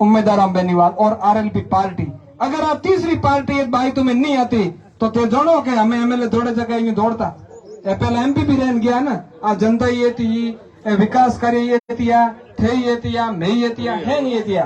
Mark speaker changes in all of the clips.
Speaker 1: उम्मीदवार बेनीवाल और RLP party. अगर आप तीसरी पार्टी भाई तुम्हें नहीं आती तो ते जानो के हमें एमएलए थोड़े जगह यूं दौड़ता पहले एमपी भी रहन गया ना। आ जनता ये थी विकास कार्य ये थिया थे ये थिया मैं ये थिया है नहीं ये थिया,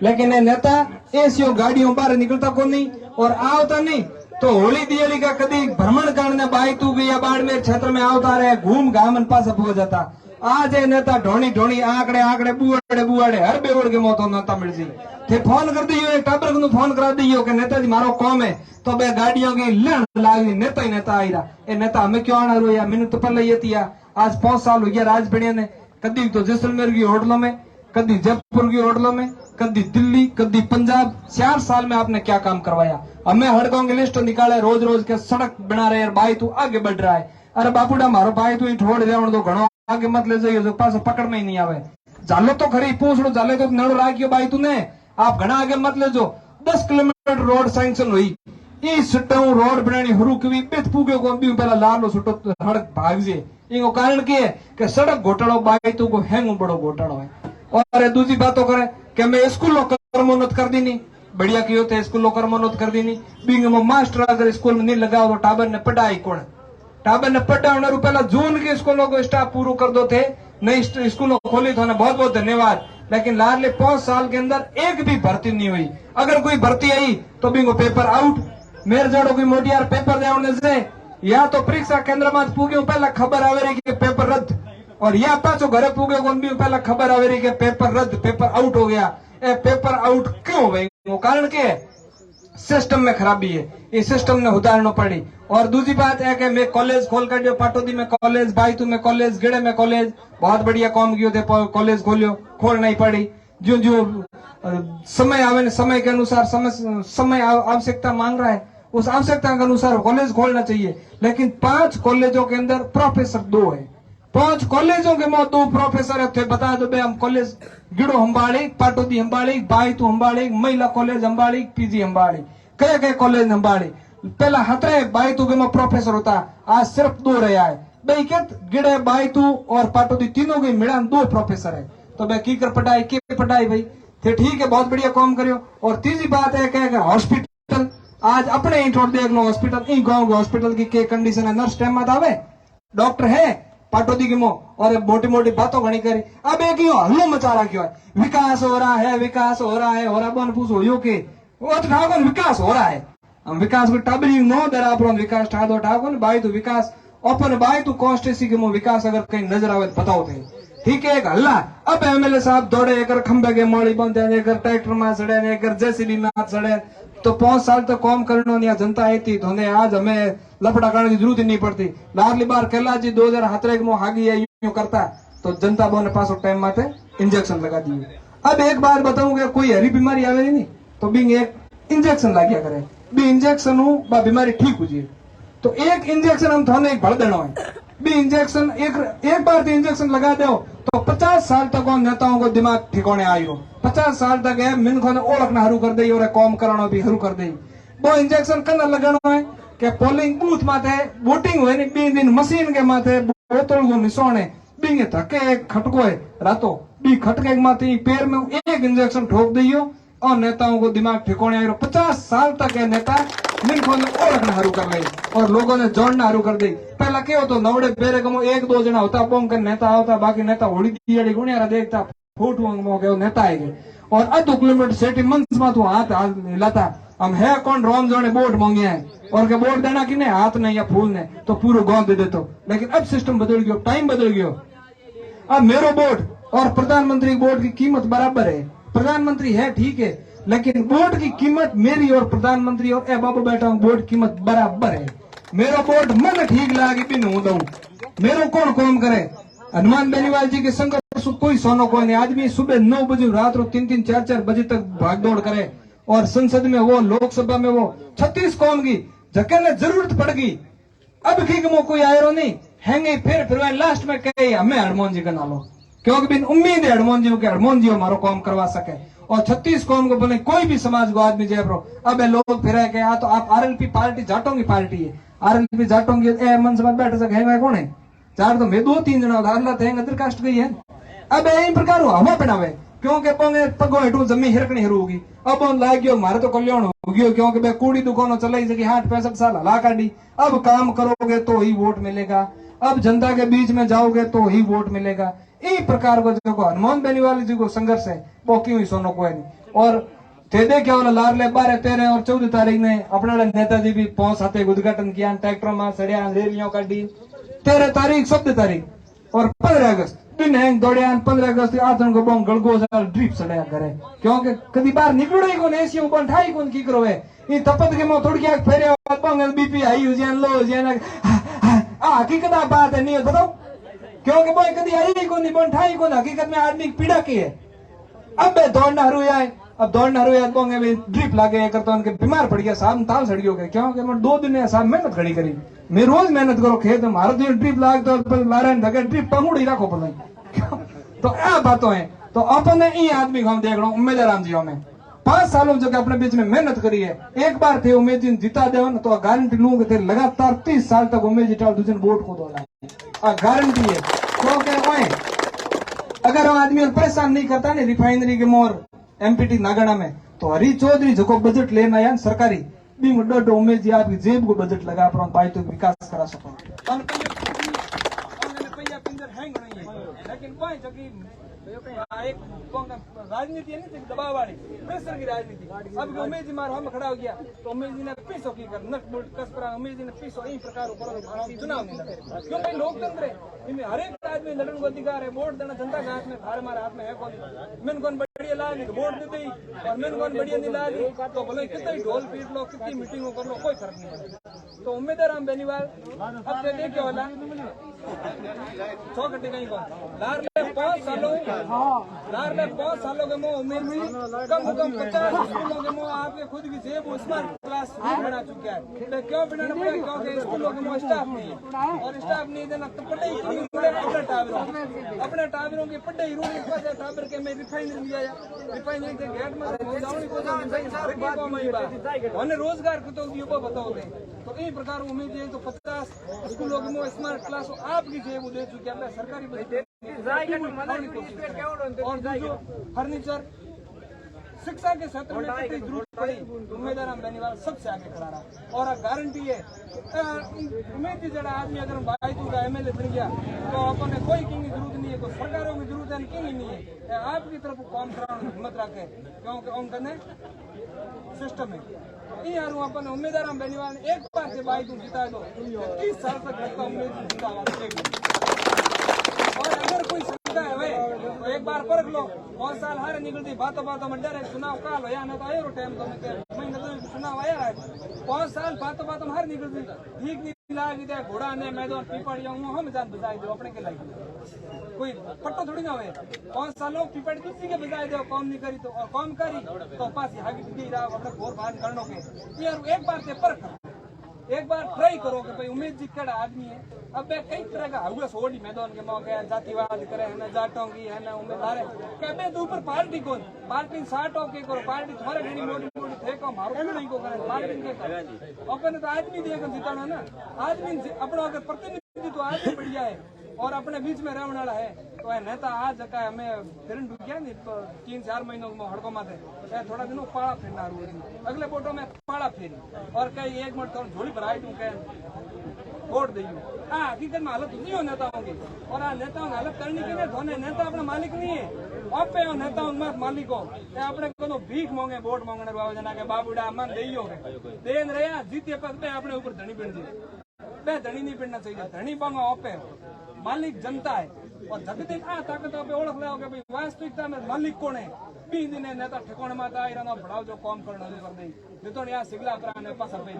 Speaker 1: लेकिन ये नेता ऐसी गाड़ियों बाहर निकलता को नहीं और आवता नहीं। तो होली दिवाली का कभी भ्रमण करने बाई तू भी या बाड़मेर क्षेत्र में आवता रहे घूम घामन पास हो जाता। आज ये नेता ढोणी ढोणी आंकड़े आंकड़े बुआड़े बुआड़े हर बेवड़ के मौत नेता मिल जी थे फोन कर दियो एक टाबर को फोन करा दियो कि नेताजी मारो कौम है तो बे गाड़ियों की लड़ लागी नेता ही नेता आई रहा। ए नेता हमें क्यों आना रो या मैंने तो पहले ये थिया आज 5 साल हो गया राज बढ़िया ने कदी तो जैसलमेर की होटलों में कदी जयपुर की होटलों में कदी दिल्ली कदी पंजाब 4 साल में आपने क्या काम करवाया। हमें हड़कों की लिस्ट निकाले रोज रोज के सड़क बना रहे भाई तू आगे बढ़ रहा है। अरे बापूडा मारो भाई तू छोड़ दे तो घणो आगे मत ले जाइयो पास पकड़ में ही नहीं आवे जालो तो खरी पूछ लो जाले तो नड़ राखियो भाई तूने आप घना आगे मत ले जो 10 किलोमीटर रोड सैंक्शन हुई सुटू रोड बनानी हरू कभी बेत पूगे को पहला लालो सुटो सड़क भाग जे इनको कारण के है कि सड़क घोटाड़ो बाई तू को हैंग बड़ो घोटाड़ो है। और दूसरी बातों करे कि मैं स्कूलों कर्मोन्नत कर दी नहीं बढ़िया की होते स्कूलों कर्मोन्नत कर दी नहीं बिंग मास्टर अगर स्कूल में नहीं लगाओ तो टाबर ने पढ़ाई कौन टाबर ने पढ़ा पहला जून के स्कूलों को स्टाफ पूरा कर दो थे नई स्कूलों खोली तो बहुत बहुत धन्यवाद। लेकिन लाडले 5 साल के अंदर एक भी भर्ती नहीं हुई। अगर कोई भर्ती आई तो बिंगो पेपर आउट मेर जड़ो कोई मोटियार पेपर देने से या तो परीक्षा केंद्र में पूगे पहला खबर आवे रही कि पेपर रद्द और या पाचो घरे पूगे को पहला खबर आवे रही कि पेपर रद्द पेपर आउट हो गया। ए पेपर आउट क्यों हो गई वो कारण के सिस्टम में खराबी है ये सिस्टम ने उतारना पड़ी। और दूसरी बात है कि मैं कॉलेज खोल कर दियो पाटोदी में कॉलेज बाईतू में कॉलेज गिड़े में कॉलेज बहुत बढ़िया काम कियो थे कॉलेज खोलियो खोल नहीं पड़ी जो जो समय आवे समय के अनुसार समय आवश्यकता मांग रहा है उस आवश्यकता के अनुसार कॉलेज खोलना चाहिए। लेकिन 5 कॉलेजों के अंदर प्रोफेसर 2 है 5 कॉलेजों के में 2 प्रोफेसर है बता दो बे हम कॉलेज गिड़ो हम्बाड़ी पाटोदी हम्बाड़ी बाईतू हम्बाड़ी महिला कॉलेज हम्बाड़ी पीजी हम्बाड़ी कई कई कॉलेज हम्बाड़ी पहला हतरे बाईतू के में प्रोफेसर होता आज सिर्फ 2 रहा है भाई क्या गिड़े बाईतू और पाटोदी तीनों के मिला 2 प्रोफेसर है तो भाई की कर पढ़ाई के पढ़ाई भाई थे ठीक है बहुत बढ़िया काम करियो। और तीसरी बात है कि हॉस्पिटल आज अपने इंटोर देख लो हॉस्पिटल इन गाँव के हॉस्पिटल की कंडीशन है नर्स टाइम मत आवे डॉक्टर है पाटोदी की मो और मोटी मोटी बातों घनी करी अब एक ही हल्लो मचा रहा है विकास हो रहा है विकास हो रहा है हो रहा बन पूछो यो के वो तो ठाकुर विकास हो रहा है हम विकास को टाबरी नो दरा विकास ठादो ठाकुर बाई तो विकास ओपन बाई तो कॉन्स्टेंसी के मो विकास अगर कहीं नजर आवे तो बताओ थे ठीक है एक हल्ला। अब एमएलए साहब दौड़े एक खंबे के मोड़ी बंद एक ट्रैक्टर में सड़े एक जेसीबी में सड़े तो 5 साल तक काम करना नहीं जनता आई थी तो आज हमें लफड़ा करने की जरूरत ही नहीं पड़ती। लाडली बार केला जी 2017 में हागी यूं करता तो जनता बोने पास टाइम माते इंजेक्शन लगा दिए। अब एक बात बताऊंगा कोई हरी बीमारी आवे नहीं तो बिंग एक इंजेक्शन लगिया करे बी इंजेक्शन हूँ बीमारी ठीक हो जाए तो एक इंजेक्शन हम थोड़े एक भड़ देना है बी इंजेक्शन एक बार तो इंजेक्शन लगा दो तो 50 साल तक नेताओं को दिमाग ठिकाने आयो 50 साल तक है मिनखों ने ओळखना हरू कर दी और कॉम कराना भी हरू कर दी। वो इंजेक्शन कना लगाना है कि पोलिंग बूथ माथे वोटिंग हुए नहीं 2 दिन मशीन के माथे बोतल को निशान है बिंगे धक्के एक खटको है रातो बी खटके माथे पैर में एक इंजेक्शन ठोक दियो और नेताओं को दिमाग ठिकाने आयो 50 साल तक है नेता मिनखों ने ओळखना हरू कर ले और लोगों ने जोड़ना हरू कर दी। पहला क्या होता नवड़े बेरे कमो 1-2 जना होता पोम कर नेता होता बाकी नेता होड़ी दियाड़ी गुणियारा देखता फोटो मो के नेता आएगे और आधो किलोमीटर सेटी मंच में तो हाथ हिलाता हम है कौन रोम जोने वोट मांगे है और के वोट देना कि नहीं हाथ ने या फूल ने तो पूरा गांव दे देते। लेकिन अब सिस्टम बदल गयो टाइम बदल गयो अब मेरो वोट और प्रधानमंत्री वोट की कीमत बराबर है प्रधानमंत्री है ठीक है लेकिन वोट की कीमत मेरी और प्रधानमंत्री और ए बाबू बैठा हूँ वोट कीमत बराबर है। मेरा वोट मन ठीक लागे भी नहीं दऊ मेरो कौन कौन करे हनुमान बेनीवाल जी के संघर्ष कोई सोनो कोई नहीं आदमी सुबह 9 बजे रात 3-3 4-4 बजे तक भाग दौड़ करे और संसद में वो लोकसभा में वो 36 कौम की जगह जरूरत पड़गी अब की कोई आयो नहीं हैंगे फिर लास्ट में कहे हमें हनुमान जी का नालो क्योंकि बिन उम्मीद है हनुमान जी के हनुमान जी हमारो काम करवा सके और 36 कौम को बोले कोई भी समाज को आदमी जय ब्रो अब लोग फिर है कि तो आप आरएलपी पार्टी जाटों की पार्टी है आरएलपी जाटों की मन समझ बैठ सके है कौन है चार तो मैं 2-3 जना उधार लाते हैं अंदर कास्ट गई है अब यही प्रकार हवा बनावे क्योंकि पंगे पगो हेठू जमी हिरकनी हरूगी अब लाग गयो मारे तो कल्याण हो गयो क्योंकि बे कूड़ी दुकानों चलाई सकी 60-65 साल हला काटी अब काम करोगे तो ही वोट मिलेगा अब जनता के बीच में जाओगे तो ही वोट मिलेगा इस प्रकार को जो हनुमान बेनीवाल जी को संघर्ष है वो क्यों ही सोनो कोई नहीं और थे क्या वाला लारले 12, 13 और 14 तारीख ने अपने नेताजी भी पहुंच आते उद्घाटन किया ट्रैक्टर में सड़िया रैलियों काटी 13 तारीख 14 तारीख और 15 अगस्त दिन हैंग दौड़िया 15 अगस्त आथन को बोंग गलगो ड्रिप सड़िया करे क्योंकि कभी बाहर निकलो ही कोन एसी ऊपर ठाई कोन की करो है ये तपत के मो थोड़ी क्या फेरे बोंग बीपी हाई हो जान लो जान आ हकीकत बात है नहीं बताओ क्योंकि बोय कभी आई कोन बोंग ठाई कोन हकीकत में आदमी की पीड़ा की है अब दौड़ना हरू आए अब दौड़ना हरू याद बोंगे भी ड्रिप लागे करता उनके बीमार पड़ गया साहब ताल सड़ गए क्योंकि मैं 2 दिन साहब मेहनत खड़ी करी मैं रोज मेहनत करो खेत में मारो दिन ड्रिप लाग तो लारे धके ड्रिप पंगुड़ी रखो पता तो आ बातों है तो अपने ई आदमी को हम देख रहा हूँ उम्मीद राम जी में 5 सालों जो अपने बीच में मेहनत करी है एक बार थे उम्मीद जी जिता दे तो गारंटी लूंगे थे लगातार 30 साल तक उम्मीद जी दूसरे वोट को दौड़ा गारंटी है क्योंकि अगर वो आदमी परेशान नहीं करता ना रिफाइनरी के मोर एमपीटी नागड़ा में तो हरी चौधरी जो बजट लेना है सरकारी बी डो उम्मीद जी आपकी जेब को बजट लगा पर भाई तो विकास करा सको लेकिन एक राजनीति है नहीं दबाव वाली प्रेशर की राजनीति अब उमेश जी मार हम खड़ा हो गया तो उमेश जी ने पीसो की कर नट बोल्ट कसपरा उमेश जी ने पीसो इन प्रकार ऊपर चुनाव नहीं लड़े क्योंकि लोकतंत्र है इनमें हर एक आदमी लड़ने को अधिकार है वोट देना जनता के हाथ में थारे हमारे हाथ में है कौन मैंने कौन बढ़िया ला नहीं तो वोट दे दी और मैंने कौन बढ़िया नहीं ला दी तो बोले कितनी ढोल पीट लो कितनी मीटिंगों कर लो कोई फर्क नहीं पड़ेगा तो उम्मीद है राम बेनीवाल अब से देखिए वाला 100 घंटे कहीं कौन लारले 5 सालों के मोह उम्मीद में कम से कम 50 स्कूलों के मोह आपके खुद की जेब स्मार्ट क्लास बना चुका है तो क्यों बनाना पड़ेगा क्योंकि स्कूलों के मोह स्टाफ नहीं है और स्टाफ नहीं देना तो पढ़ाई अपने टावरों की पढ़ाई रूढ़ी टावर के में रिफाइनरी लिया रिफाइनरी के गेट में रोजगार को तो युवा बताओगे तो इस प्रकार उम्मीद है तो 50 स्कूलों के मोह स्मार्ट क्लास आपकी जेब दे चुके हैं सरकारी और जो फर्नीचर शिक्षा के क्षेत्र में कितनी जरूरत पड़ी उम्मीद राम बेनीवाल सबसे आगे खड़ा रहा और गारंटी है उम्मीद की जरा आदमी अगर बाईजू का एमएलए बन गया तो अपन कोई की जरूरत नहीं है कोई सरकारों की जरूरत है की नहीं है आपकी तरफ काम कराने की हिम्मत रखे क्योंकि उनका सिस्टम है यार अपन उम्मीद राम बेनीवाल ने एक बार से बाईजू जिता दो 30 साल तक लगता उम्मीद जिता और अगर कोई शंका है तो एक बार परख लो 5 साल हारे निकलती बातों में डर है चुनाव काल हो या ना तो आयो टाइम तो मैं चुनाव आया है 5 साल बातों में हार निकलती ठीक नहीं लागी दे घोड़ा ने मैदान पीपड़ जाऊँ हम जान बजाई दो अपने के लाइक कोई पट्टो थोड़ी ना हुए 5 सालों पीपड़ किसी के बजाय दो कौन नहीं करी तो और कौन करी तो पास हागी रहा अपने घोर बाहर करने के यार एक बार से परख एक बार ट्राई करो कि भाई उम्मीद जी कड़ा आदमी है अब कई तरह का हुआ सोडी मैदान के मौके जातिवाद करे है ना जाटों की है ना उम्मीदवार है क्या तो ऊपर पार्टी कौन पार्टी 60 के करो पार्टी थोड़े घनी मोटी मोटी थे को मारो नहीं को करे पार्टी के अपन तो आदमी देकर जिताना ना आदमी अपना अगर प्रतिनिधि तो आदमी बढ़िया है और अपने बीच में रहने वाला है तो है नेता आज जगह हमें फिर गया नहीं तो 3-4 महीनों में हड़कों माते थोड़ा दिनों पाड़ा फिरना अगले वोटों में पाड़ा फेरी और कई एक मिनट थोड़ी झोली भराई दूं कह वोट दी हकीकत में हालत नहीं हो नेताओं की और नेताओं की हालत करने के लिए धोने नेता अपना मालिक नहीं है आप नेताओं मालिक हो अपने को भीख मांगे वोट मांगने जना के बाबूडा मन दे देन रहे जीते पद पे अपने ऊपर धनी पिंड दी धनी नहीं पिंडना चाहिए धनी पांगो आप मालिक जनता है और जगदीन ताकत ओळख लाओगे भाई वास्तविकता में मालिक कौन है 2 दिन नेता ठिकाने में बढ़ाव जो काम करना कर दे तो यहाँ सिगला कराने पासा पे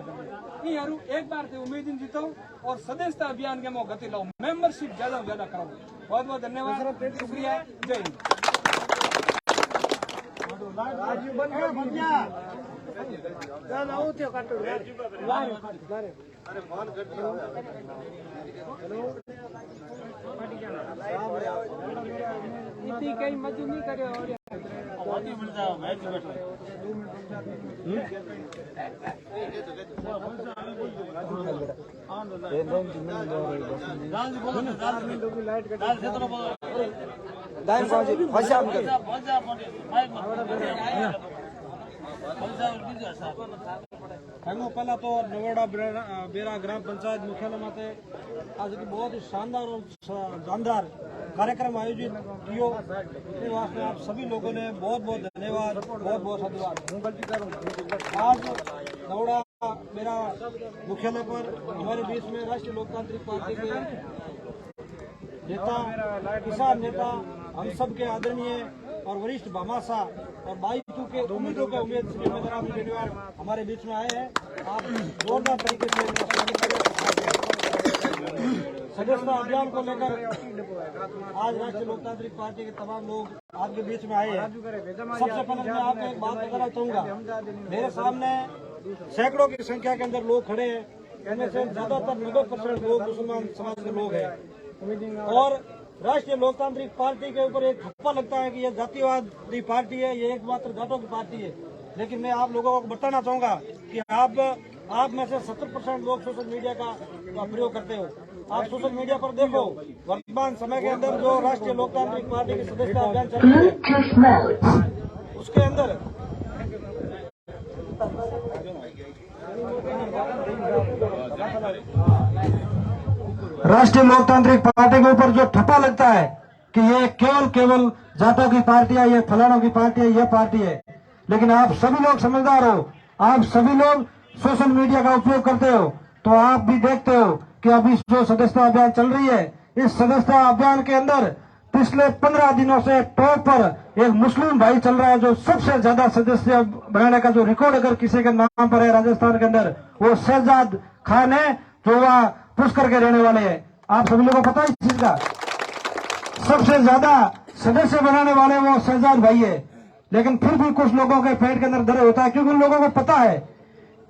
Speaker 1: यारू एक बार से उम्मीद जीतो और सदस्यता अभियान के मो गति लो मेंबरशिप ज्यादा से ज्यादा करो बहुत बहुत धन्यवाद शुक्रिया जय इतनी कई मजू नहीं करे और लाइट
Speaker 2: पहला तो नवेड़ा बेरा ग्राम पंचायत मुख्यालय माते आज की बहुत ही शानदार और जानदार कार्यक्रम आयोजित कियो इसके वास्ते आप सभी लोगों ने बहुत बहुत धन्यवाद, बहुत बहुत साधुवाद। आज नवेड़ा बेरा मुख्यालय पर हमारे बीच में राष्ट्रीय लोकतांत्रिक पार्टी के नेता, किसान नेता, हम सब के आदरणीय और वरिष्ठ भामाशाह और 22 के उम्मीदों के उम्मीद श्री उम्मीदवार बेनीवाल हमारे बीच में आए हैं। आप जोरदार तरीके से सदस्यता अभियान को लेकर आज राष्ट्रीय लोकतांत्रिक पार्टी के तमाम लोग आपके बीच में आए हैं। सबसे पहले मैं आपको एक बात बताना चाहूंगा, मेरे सामने सैकड़ों की संख्या के अंदर लोग खड़े हैं, इनमें से ज्यादातर 90% लोग मुसलमान समाज के लोग हैं और राष्ट्रीय लोकतांत्रिक पार्टी के ऊपर एक ठप्पा लगता है कि ये जातिवादी पार्टी है, ये एकमात्र जाटों की पार्टी है। लेकिन मैं आप लोगों को बताना चाहूंगा कि आप में से 70% लोग सोशल मीडिया का प्रयोग करते हो। आप सोशल मीडिया पर देखो, वर्तमान समय के अंदर जो राष्ट्रीय लोकतांत्रिक पार्टी की सदस्यता अभियान चल रही है उसके अंदर
Speaker 3: राष्ट्रीय लोकतांत्रिक पार्टी के ऊपर जो ठप्पा लगता है कि ये केवल जाटों की पार्टी है, ये फलानों की पार्टी है, ये पार्टी है। लेकिन आप सभी लोग समझदार हो, आप सभी लोग सोशल मीडिया का उपयोग करते हो, तो आप भी देखते हो कि अभी जो सदस्यता अभियान चल रही है, इस सदस्यता अभियान के अंदर पिछले 15 दिनों से टॉप पर एक मुस्लिम भाई चल रहा है जो सबसे ज्यादा सदस्य बनाने का जो रिकॉर्ड अगर किसी के नाम पर है राजस्थान के अंदर, वो शहजाद खान है जो वह पुष्कर के रहने वाले हैं। आप सभी लोगों को पता है इस चीज का, सबसे ज्यादा सदस्य बनाने वाले वो शहजाद भाई है। लेकिन फिर भी कुछ लोगों के पेट के अंदर दर्द होता है, क्योंकि उन लोगों को पता है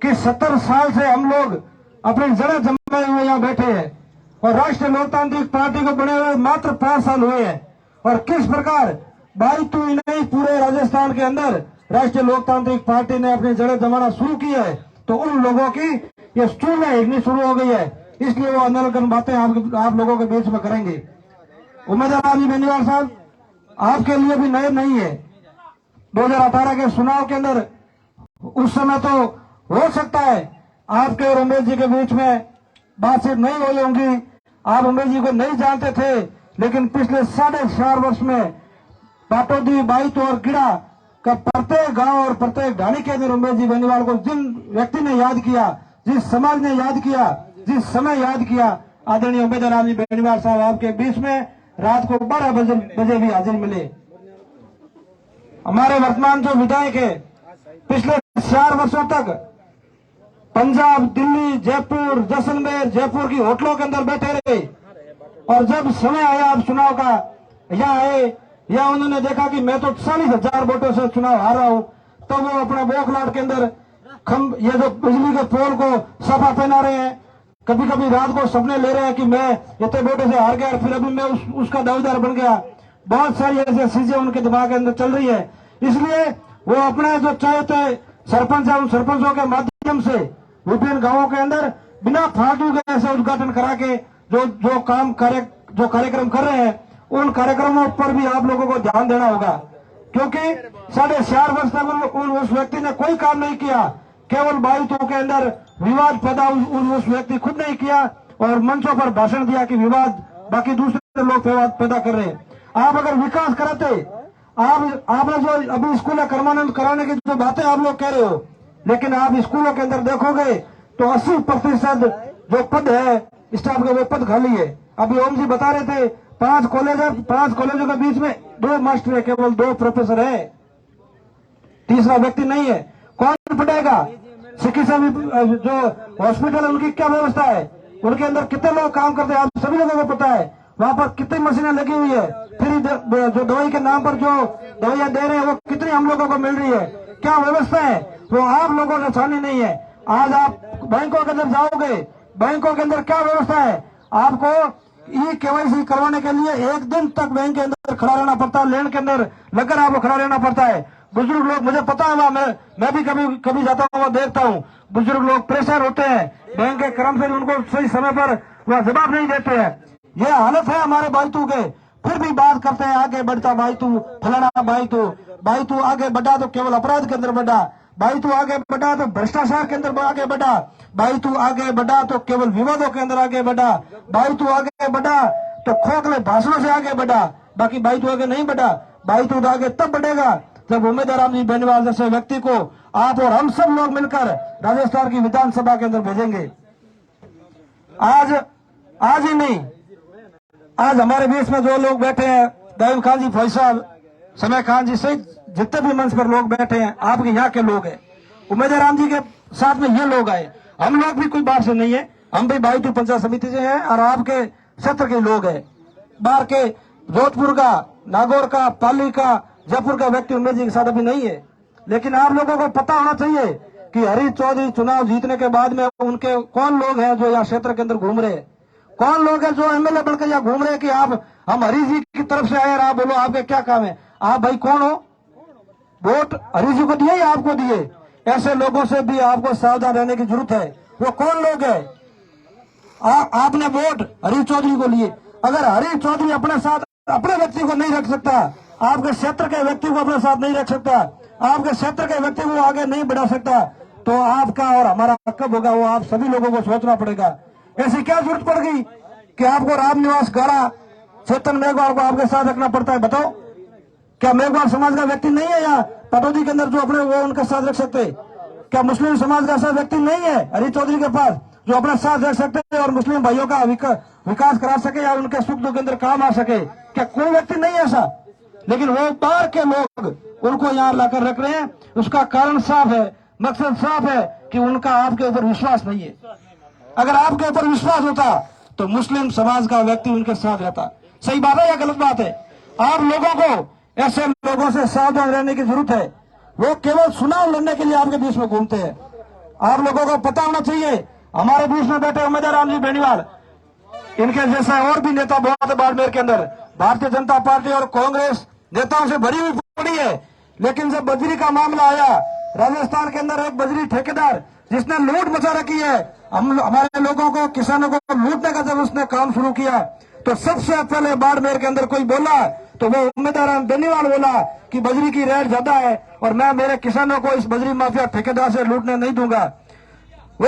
Speaker 3: कि 70 साल से हम लोग अपनी जड़ें जमाए हुए यहाँ बैठे हैं और राष्ट्रीय लोकतांत्रिक पार्टी को बने हुए मात्र 5 साल हुए हैं और किस प्रकार भाई तू नहीं पूरे राजस्थान के अंदर राष्ट्रीय लोकतांत्रिक पार्टी ने अपनी जड़ें जमाना शुरू की है, तो उन लोगों की ये चूल्हा हिलनी शुरू हो गई है। इसलिए वो आंदोलन बातें आप लोगों के बीच में करेंगे। उम्मीदवार बेनीवाल साहब, आपके लिए भी नए नहीं है। 2018 के चुनाव के अंदर उस समय तो हो सकता है आपके और उमेश जी के बीच में बातचीत नहीं हुई होंगी, आप उमेश जी को नहीं जानते थे, लेकिन पिछले 4.5 वर्ष में बाटोदी, बाईत और गिड़ा का प्रत्येक गांव और प्रत्येक ढाणी के अंदर उमेश जी बेनीवाल को जिन व्यक्ति ने याद किया, जिस समाज ने याद किया, जिस समय याद किया, आदरणीय उम्मीदवार बेनीवाल साहब आपके बीच में रात को 12 बजे भी हाजिर मिले। हमारे वर्तमान जो विधायक है, पिछले 4 वर्षों तक पंजाब, दिल्ली, जयपुर, जैसलमेर, जयपुर की होटलों के अंदर बैठे रहे और जब समय आया आप चुनाव का, यहाँ आए या उन्होंने देखा कि मैं तो 40,000 वोटों से चुनाव हार रहा हूं, तो वो अपने बोखलाट के अंदर ये जो बिजली के पोल को सफा पहना रहे हैं, कभी कभी रात को सपने ले रहे हैं कि मैं इतने वोटों से हार गया, फिर अभी मैं उसका दावेदार बन गया। बहुत सारी ऐसी चीजें उनके दिमाग के अंदर चल रही है। इसलिए वो अपने जो चाहते सरपंच है, उन सरपंचों के माध्यम से विभिन्न गांवों के अंदर बिना फालतू के ऐसे उद्घाटन करा के जो कार्यक्रम कर रहे हैं, उन कार्यक्रमों पर भी आप लोगों को ध्यान देना होगा, क्योंकि 4.5 वर्ष तक उस व्यक्ति ने कोई काम नहीं किया। केवल बाईतों के अंदर विवाद पैदा उस व्यक्ति खुद नहीं किया और मंचों पर भाषण दिया कि विवाद बाकी दूसरे लोग पैदा कर रहे हैं। आप अगर विकास कराते, आपने जो अभी स्कूल कराने की जो बातें आप लोग कह रहे हो, लेकिन आप स्कूलों के अंदर देखोगे तो 80% जो पद है स्टाफ के, वो पद खाली है। अभी ओम जी बता रहे थे 5 कॉलेजों के बीच में 2 मास्टर है, केवल 2 प्रोफेसर है, तीसरा व्यक्ति नहीं है। कौन पढ़ेगा? चिकित्सा जो हॉस्पिटल है उनकी क्या व्यवस्था है, उनके अंदर कितने लोग काम करते हैं, आप सभी लोगों को पता है। वहां पर कितनी मशीनें लगी हुई है, फिर जो दवाई के नाम पर जो दवाइयां दे रहे हैं वो कितनी हम लोगों को मिल रही है, क्या व्यवस्था है, वो आप लोगों ने छानी नहीं है। आज आप बैंकों के अंदर जाओगे, बैंकों के अंदर क्या व्यवस्था है, आपको KYC करवाने के लिए 1 दिन तक बैंक के अंदर खड़ा रहना पड़ता है, लाइन के अंदर लगकर आपको खड़ा रहना पड़ता है। बुजुर्ग लोग, मुझे पता है वहां मैं भी कभी जाता हूँ, वो देखता हूँ, बुजुर्ग लोग परेशान होते हैं, बैंक के कर्मचारी उनको सही समय पर वह जवाब नहीं देते हैं। यह हालत है हमारे बालतू के। फिर भी बात करते हैं आगे बढ़ता भाई तू फलाना, भाई तू आगे बढ़ा तो केवल अपराध के अंदर बढ़ा, भाई तू आगे बढ़ा तो भ्रष्टाचार के अंदर आगे बढ़ा, भाई तू आगे बढ़ा तो केवल विवादों के अंदर आगे बढ़ा, भाई तू आगे बढ़ा तो खोखले भाषणों से आगे बढ़ा, बाकी भाई तू आगे नहीं बढ़ा। भाई तू आगे तब बढ़ेगा जब उम्मीदवार राम जी बेनीवाल जैसे व्यक्ति को आप और हम सब लोग मिलकर राजस्थान की विधानसभा के अंदर भेजेंगे। आज ही नहीं, आज हमारे बीच में जो लोग बैठे हैं, दयाम खान जी, फैसल, समय खान जी सहित जितने भी मंच पर लोग बैठे हैं, आपके यहाँ के लोग हैं। उम्मीदवार राम जी के साथ में ये लोग आए, हम लोग भी कोई बाहर से नहीं है, हम भी भाई पंचायत समिति से हैं और आपके क्षेत्र के लोग हैं। बाहर के जोधपुर का, नागौर का, पाली का, जयपुर का व्यक्ति उम्मीद जी के साथ अभी नहीं है। लेकिन आप लोगों को पता होना चाहिए कि हरीश चौधरी चुनाव जीतने के बाद में उनके कौन लोग हैं जो यहाँ क्षेत्र के अंदर घूम रहे हैं, कौन लोग हैं जो एमएलए बनकर यहाँ घूम रहे हैं कि आप हम हरीश जी की तरफ से आए और आप बोलो आपके क्या काम है। आप भाई कौन हो? वोट हरीश जी को दिए या आपको दिए? ऐसे लोगों से भी आपको सावधान रहने की जरूरत है। वो कौन लोग है? आपने वोट हरीश चौधरी को लिए। अगर हरीश चौधरी अपने साथ अपने व्यक्ति को नहीं रख सकता, आपके क्षेत्र के व्यक्ति को अपने साथ नहीं रख सकता, आपके क्षेत्र के व्यक्ति को आगे नहीं बढ़ा सकता, तो आपका और हमारा कब होगा वो आप सभी लोगों को सोचना पड़ेगा। ऐसी क्या जरूरत पड़ गई कि आपको रामनिवास गाड़ा चेतन मेघवाल को आपके साथ रखना पड़ता है? बताओ, क्या मेघवाल समाज का व्यक्ति नहीं है यहाँ पटौदी के अंदर जो अपने वो उनके साथ रख सकते? क्या मुस्लिम समाज का ऐसा व्यक्ति नहीं है हरीश चौधरी के पास जो अपने साथ रख सकते हैं और मुस्लिम भाइयों का विकास करा सके या उनके सुख दुख के अंदर काम आ सके? क्या कोई व्यक्ति नहीं है ऐसा? लेकिन वो बाहर के लोग उनको यहाँ लाकर रख रहे हैं। उसका कारण साफ है, मकसद साफ है कि उनका आपके ऊपर विश्वास नहीं है। अगर आपके ऊपर विश्वास होता तो मुस्लिम समाज का व्यक्ति उनके साथ रहता। सही बात है या गलत बात है? आप लोगों को ऐसे लोगों से सावधान रहने की जरूरत है। वो केवल चुनाव लड़ने के लिए आपके बीच में घूमते हैं। आप लोगों को पता होना चाहिए, हमारे बीच में बैठे उम्मीदवार राम जी बेनीवाल, इनके जैसा और भी नेता बहुत है बाड़मेर के अंदर। भारतीय जनता पार्टी और कांग्रेस नेताओं से भरी हुई पड़ी है। लेकिन जब बजरी का मामला आया, राजस्थान के अंदर एक बजरी ठेकेदार जिसने लूट मचा रखी है, हमारे लोगों को, किसानों को लूटने का जब उसने काम शुरू किया तो सबसे पहले बाड़मेर के अंदर कोई बोला तो वो उम्मीदवार राम बेनीवाल बोला कि बजरी की रेट ज्यादा है और मैं मेरे किसानों को इस बजरी माफिया ठेकेदार से लूटने नहीं दूंगा। वो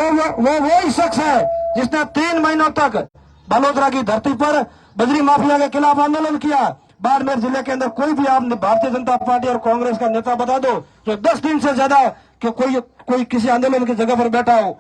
Speaker 3: ही शख्स है जिसने 3 महीनों तक बलोदरा की धरती पर बजरी माफिया के खिलाफ आंदोलन किया। बाड़मेर जिले के अंदर कोई भी आप भारतीय जनता पार्टी और कांग्रेस का नेता बता दो जो 10 दिन से ज्यादा कि कोई किसी आंदोलन की जगह पर बैठा हो।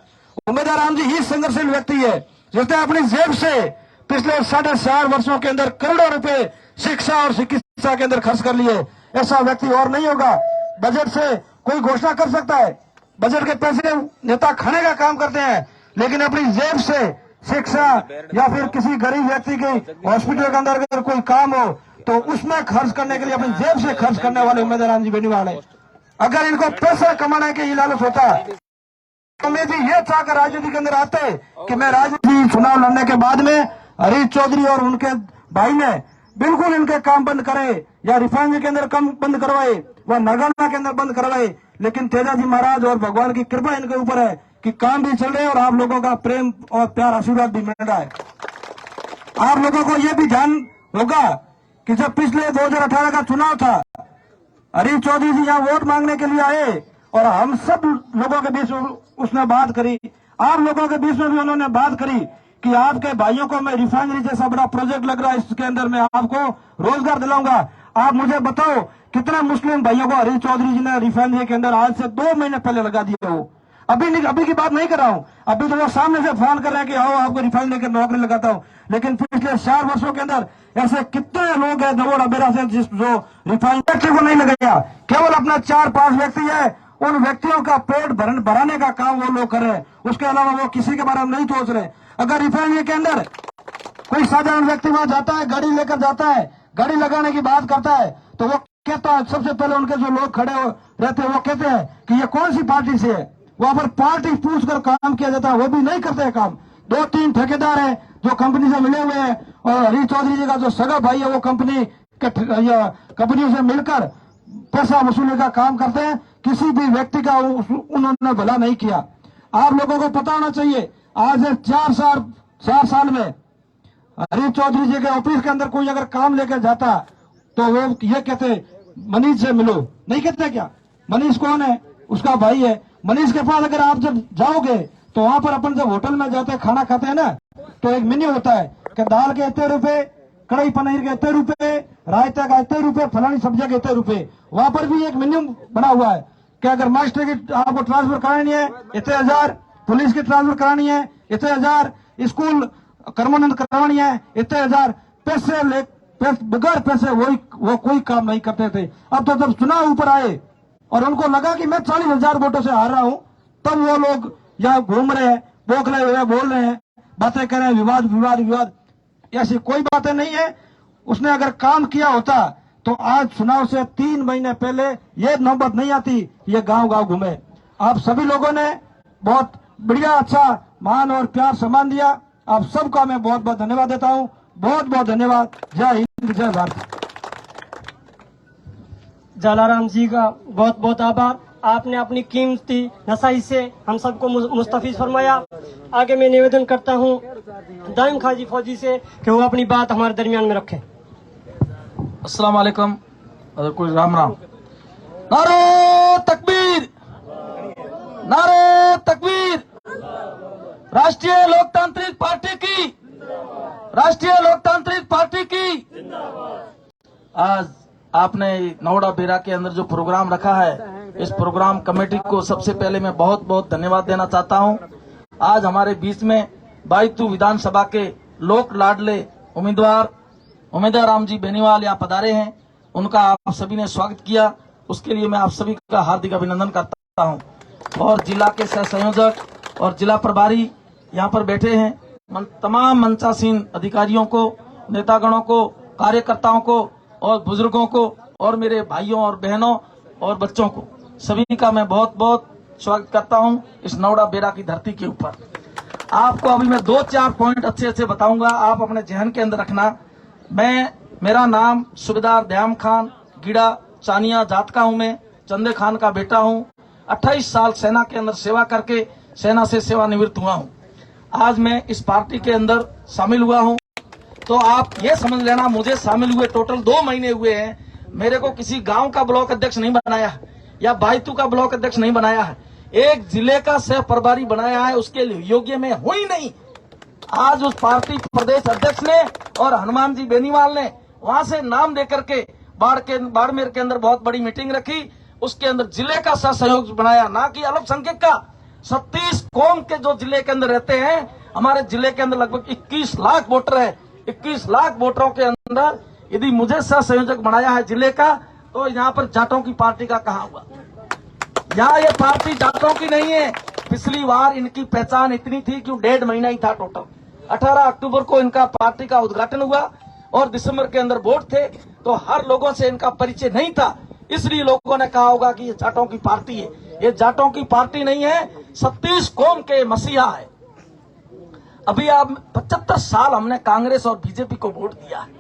Speaker 3: उम्मीदवार राम जी ही संघर्षशील व्यक्ति है जिसने अपनी जेब से पिछले 4.5 वर्षों के अंदर करोड़ों रुपए शिक्षा और चिकित्सा के अंदर खर्च कर लिए। ऐसा व्यक्ति और नहीं होगा। बजट से कोई घोषणा कर सकता है, बजट के पैसे नेता खाने का काम करते हैं, लेकिन अपनी जेब से शिक्षा या फिर किसी गरीब व्यक्ति की हॉस्पिटल के अंदर अगर कोई काम हो तो उसमें खर्च करने के लिए अपनी जेब से खर्च करने वाले उम्मीदवार राम जी बेनीवाल है। अगर इनको पैसा कमाने के लालच होता तो मैं भी ये चाहकर राजनीति के अंदर आते कि मैं राजनीति चुनाव लड़ने के बाद में हरीश चौधरी और उनके भाई ने बिल्कुल इनके काम बंद करे या रिफाइनरी के अंदर काम बंद करवाए व नगाना के अंदर बंद करवाए। लेकिन तेजाजी महाराज और भगवान की कृपा इनके ऊपर है कि काम भी चल रहे हैं और आप लोगों का प्रेम और प्यार आशीर्वाद भी मिल रहा है। आप लोगों को यह भी ध्यान होगा कि जब पिछले 2018 का चुनाव था, हरीश चौधरी जी यहाँ वोट मांगने के लिए आए और हम सब लोगों के बीच उसने बात करी, आप लोगों के बीच में भी उन्होंने बात करी कि आपके भाइयों को मैं रिफाइनरी जैसा बड़ा प्रोजेक्ट लग रहा है, इसके अंदर मैं आपको रोजगार दिलाऊंगा। आप मुझे बताओ कितने मुस्लिम भाइयों को हरीश चौधरी जी ने रिफाइनरी के अंदर आज से 2 महीने पहले लगा दिया हो। अभी की बात नहीं कर रहा हूं, अभी तो वो सामने से फोन कर रहे हैं कि आओ आपको रिफाइनरी की नौकरी लगाता हूं। लेकिन पिछले 4 वर्षों के अंदर ऐसे कितने लोग हैं नवोड़ा बेरा से जो रिफाइनरी को नहीं लगाया, केवल अपना 4-5 व्यक्ति है, उन व्यक्तियों का पेट भराने का काम वो लोग कर रहे हैं। उसके अलावा वो किसी के बारे में नहीं सोच रहे। अगर रिफाइनरी के अंदर कोई साधारण व्यक्ति वहां जाता है, गाड़ी लेकर जाता है, गाड़ी लगाने की बात करता है तो वो कहता है, सबसे पहले उनके जो लोग खड़े रहते हैं वो कहते हैं कि ये कौन सी पार्टी से है। वहां पर पार्टी पूछकर काम किया जाता है, वो भी नहीं करते काम। 2-3 ठेकेदार हैं जो कंपनी से मिले हुए हैं और हरीश चौधरी जी का जो सगा भाई है वो कंपनियों से मिलकर पैसा वसूलने का काम करते हैं। किसी भी व्यक्ति का उन्होंने भला नहीं किया। आप लोगों को पता होना चाहिए, आज 4 साल में हरीश चौधरी जी के ऑफिस के अंदर कोई अगर काम लेकर जाता तो वो ये कहते मनीष से मिलो, नहीं कहते क्या? मनीष कौन है? उसका भाई है। मनीष के पास अगर आप जब जाओगे तो वहां पर अपन जब होटल में जाते हैं खाना खाते हैं ना, तो एक मेन्यू होता है कि दाल के इतने रुपए, कढ़ाई पनीर के इतने रुपए, रायता का इतने रुपए, फलानी सब्जी के इतने रुपए। वहां पर भी एक मेन्यू बना हुआ है कि अगर मास्टर की आपको ट्रांसफर करानी है इतने हजार, पुलिस की ट्रांसफर करानी है इतने हजार, स्कूल कर्मोन्नत करवानी है इतने हजार। बगैर पैसे वो कोई काम नहीं करते थे। अब तो जब चुनाव ऊपर आए और उनको लगा कि मैं 40,000 वोटों से हार रहा हूं, तब वो लोग यहाँ घूम रहे हैं, बोखले हुए बोल रहे हैं, बातें कर रहे हैं, विवाद विवाद विवाद। ऐसी कोई बातें नहीं है। उसने अगर काम किया होता तो आज चुनाव से 3 महीने पहले ये नौबत नहीं आती, ये गांव गांव घूमे। आप सभी लोगों ने बहुत बढ़िया अच्छा मान और प्यार सम्मान दिया। आप सबका मैं बहुत बहुत धन्यवाद देता हूं। बहुत बहुत धन्यवाद। जय हिंद, जय भारत।
Speaker 2: जलाराम जी का बहुत बहुत आभार। आपने अपनी कीमती नसाई से हम सबको मुस्तफीज फरमाया। आगे मैं निवेदन करता हूं दाइम खाजी फौजी से कि वो अपनी बात हमारे दरमियान में रखें।
Speaker 4: अस्सलाम वालेकुम और कोई राम राम। नारे तकबीर, नारे तकबीर। राष्ट्रीय लोकतांत्रिक पार्टी की, राष्ट्रीय लोकतांत्रिक पार्टी की। आज आपने नौड़ा बेरा के अंदर जो प्रोग्राम रखा है, इस प्रोग्राम कमेटी को सबसे पहले मैं बहुत बहुत धन्यवाद देना चाहता हूं। आज हमारे बीच में बायतू विधानसभा के लोक लाडले उम्मीदवार उमेदवार राम जी बेनीवाल यहाँ पधारे हैं। उनका आप सभी ने स्वागत किया, उसके लिए मैं आप सभी का हार्दिक अभिनंदन करता हूं। और जिला के सह संयोजक और जिला प्रभारी यहाँ पर बैठे हैं। तमाम मंचासीन अधिकारियों को, नेतागणों को, कार्यकर्ताओं को और बुजुर्गों को और मेरे भाइयों और बहनों और बच्चों को, सभी का मैं बहुत बहुत स्वागत करता हूं इस नौड़ा बेरा की धरती के ऊपर। आपको अभी मैं 2-4 पॉइंट अच्छे अच्छे बताऊंगा, आप अपने जहन के अंदर रखना। मेरा नाम सूबेदार दयाम खान गीड़ा चानिया जात का हूं। मैं चंदे खान का बेटा हूं। 28 साल सेना के अंदर सेवा करके सेना से सेवानिवृत्त हुआ हूं। आज मैं इस पार्टी के अंदर शामिल हुआ हूं। तो आप ये समझ लेना, मुझे शामिल हुए टोटल 2 महीने हुए हैं। मेरे को किसी गांव का ब्लॉक अध्यक्ष नहीं बनाया या बायतू का ब्लॉक अध्यक्ष नहीं बनाया है, एक जिले का सह प्रभारी बनाया है। उसके योग्य में हूं ही नहीं। आज उस पार्टी प्रदेश अध्यक्ष ने और हनुमान जी बेनीवाल ने वहां से नाम देकर के बाड़मेर के अंदर बहुत बड़ी मीटिंग रखी। उसके अंदर जिले का सह सहयोग बनाया, ना कि अल्पसंख्यक का। 37 कौम के जो जिले के अंदर रहते हैं, हमारे जिले के अंदर लगभग 21 लाख वोटर है। 21 लाख वोटरों के अंदर यदि मुझे सह संयोजक बनाया है जिले का, तो यहाँ पर जाटों की पार्टी का कहा हुआ? यहाँ ये पार्टी जाटों की नहीं है। पिछली बार इनकी पहचान इतनी थी कि 1.5 महीना ही था टोटल। 18 अक्टूबर को इनका पार्टी का उद्घाटन हुआ और दिसंबर के अंदर वोट थे, तो हर लोगों से इनका परिचय नहीं था। इसलिए लोगों ने कहा होगा कि ये जाटों की पार्टी है। ये जाटों की पार्टी नहीं है, 37 कौम के मसीहा है। अभी आप 75 साल हमने कांग्रेस और बीजेपी को वोट दिया है।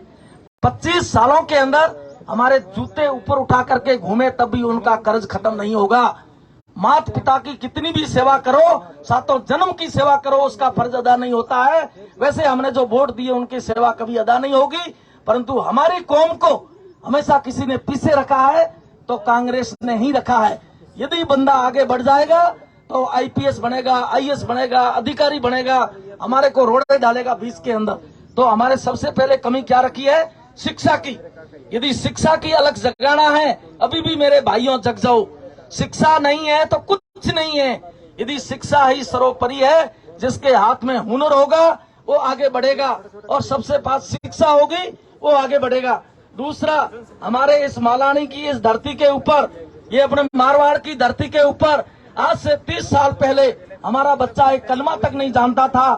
Speaker 4: 25 सालों के अंदर हमारे जूते ऊपर उठा करके घूमे, तब भी उनका कर्ज खत्म नहीं होगा। माता पिता की कितनी भी सेवा करो, सातों जन्म की सेवा करो, उसका फर्ज अदा नहीं होता है। वैसे हमने जो वोट दिए उनकी सेवा कभी अदा नहीं होगी, परंतु हमारी कौम को हमेशा किसी ने पीछे रखा है तो कांग्रेस ने ही रखा है। यदि बंदा आगे बढ़ जाएगा तो आईपीएस बनेगा, आईएएस बनेगा, अधिकारी बनेगा, हमारे को रोड़े डालेगा बीच के अंदर। तो हमारे सबसे पहले कमी क्या रखी है? शिक्षा की। यदि शिक्षा की अलग जगाना है, अभी भी मेरे भाइयों जग जाओ। शिक्षा नहीं है तो कुछ नहीं है। यदि शिक्षा ही सर्वोपरि है, जिसके हाथ में हुनर होगा वो आगे बढ़ेगा, और सबसे पास शिक्षा होगी वो आगे बढ़ेगा। दूसरा, हमारे इस मालानी की इस धरती के ऊपर, ये अपने मारवाड़ की धरती के ऊपर आज से 30 साल पहले हमारा बच्चा एक कलमा तक नहीं जानता था।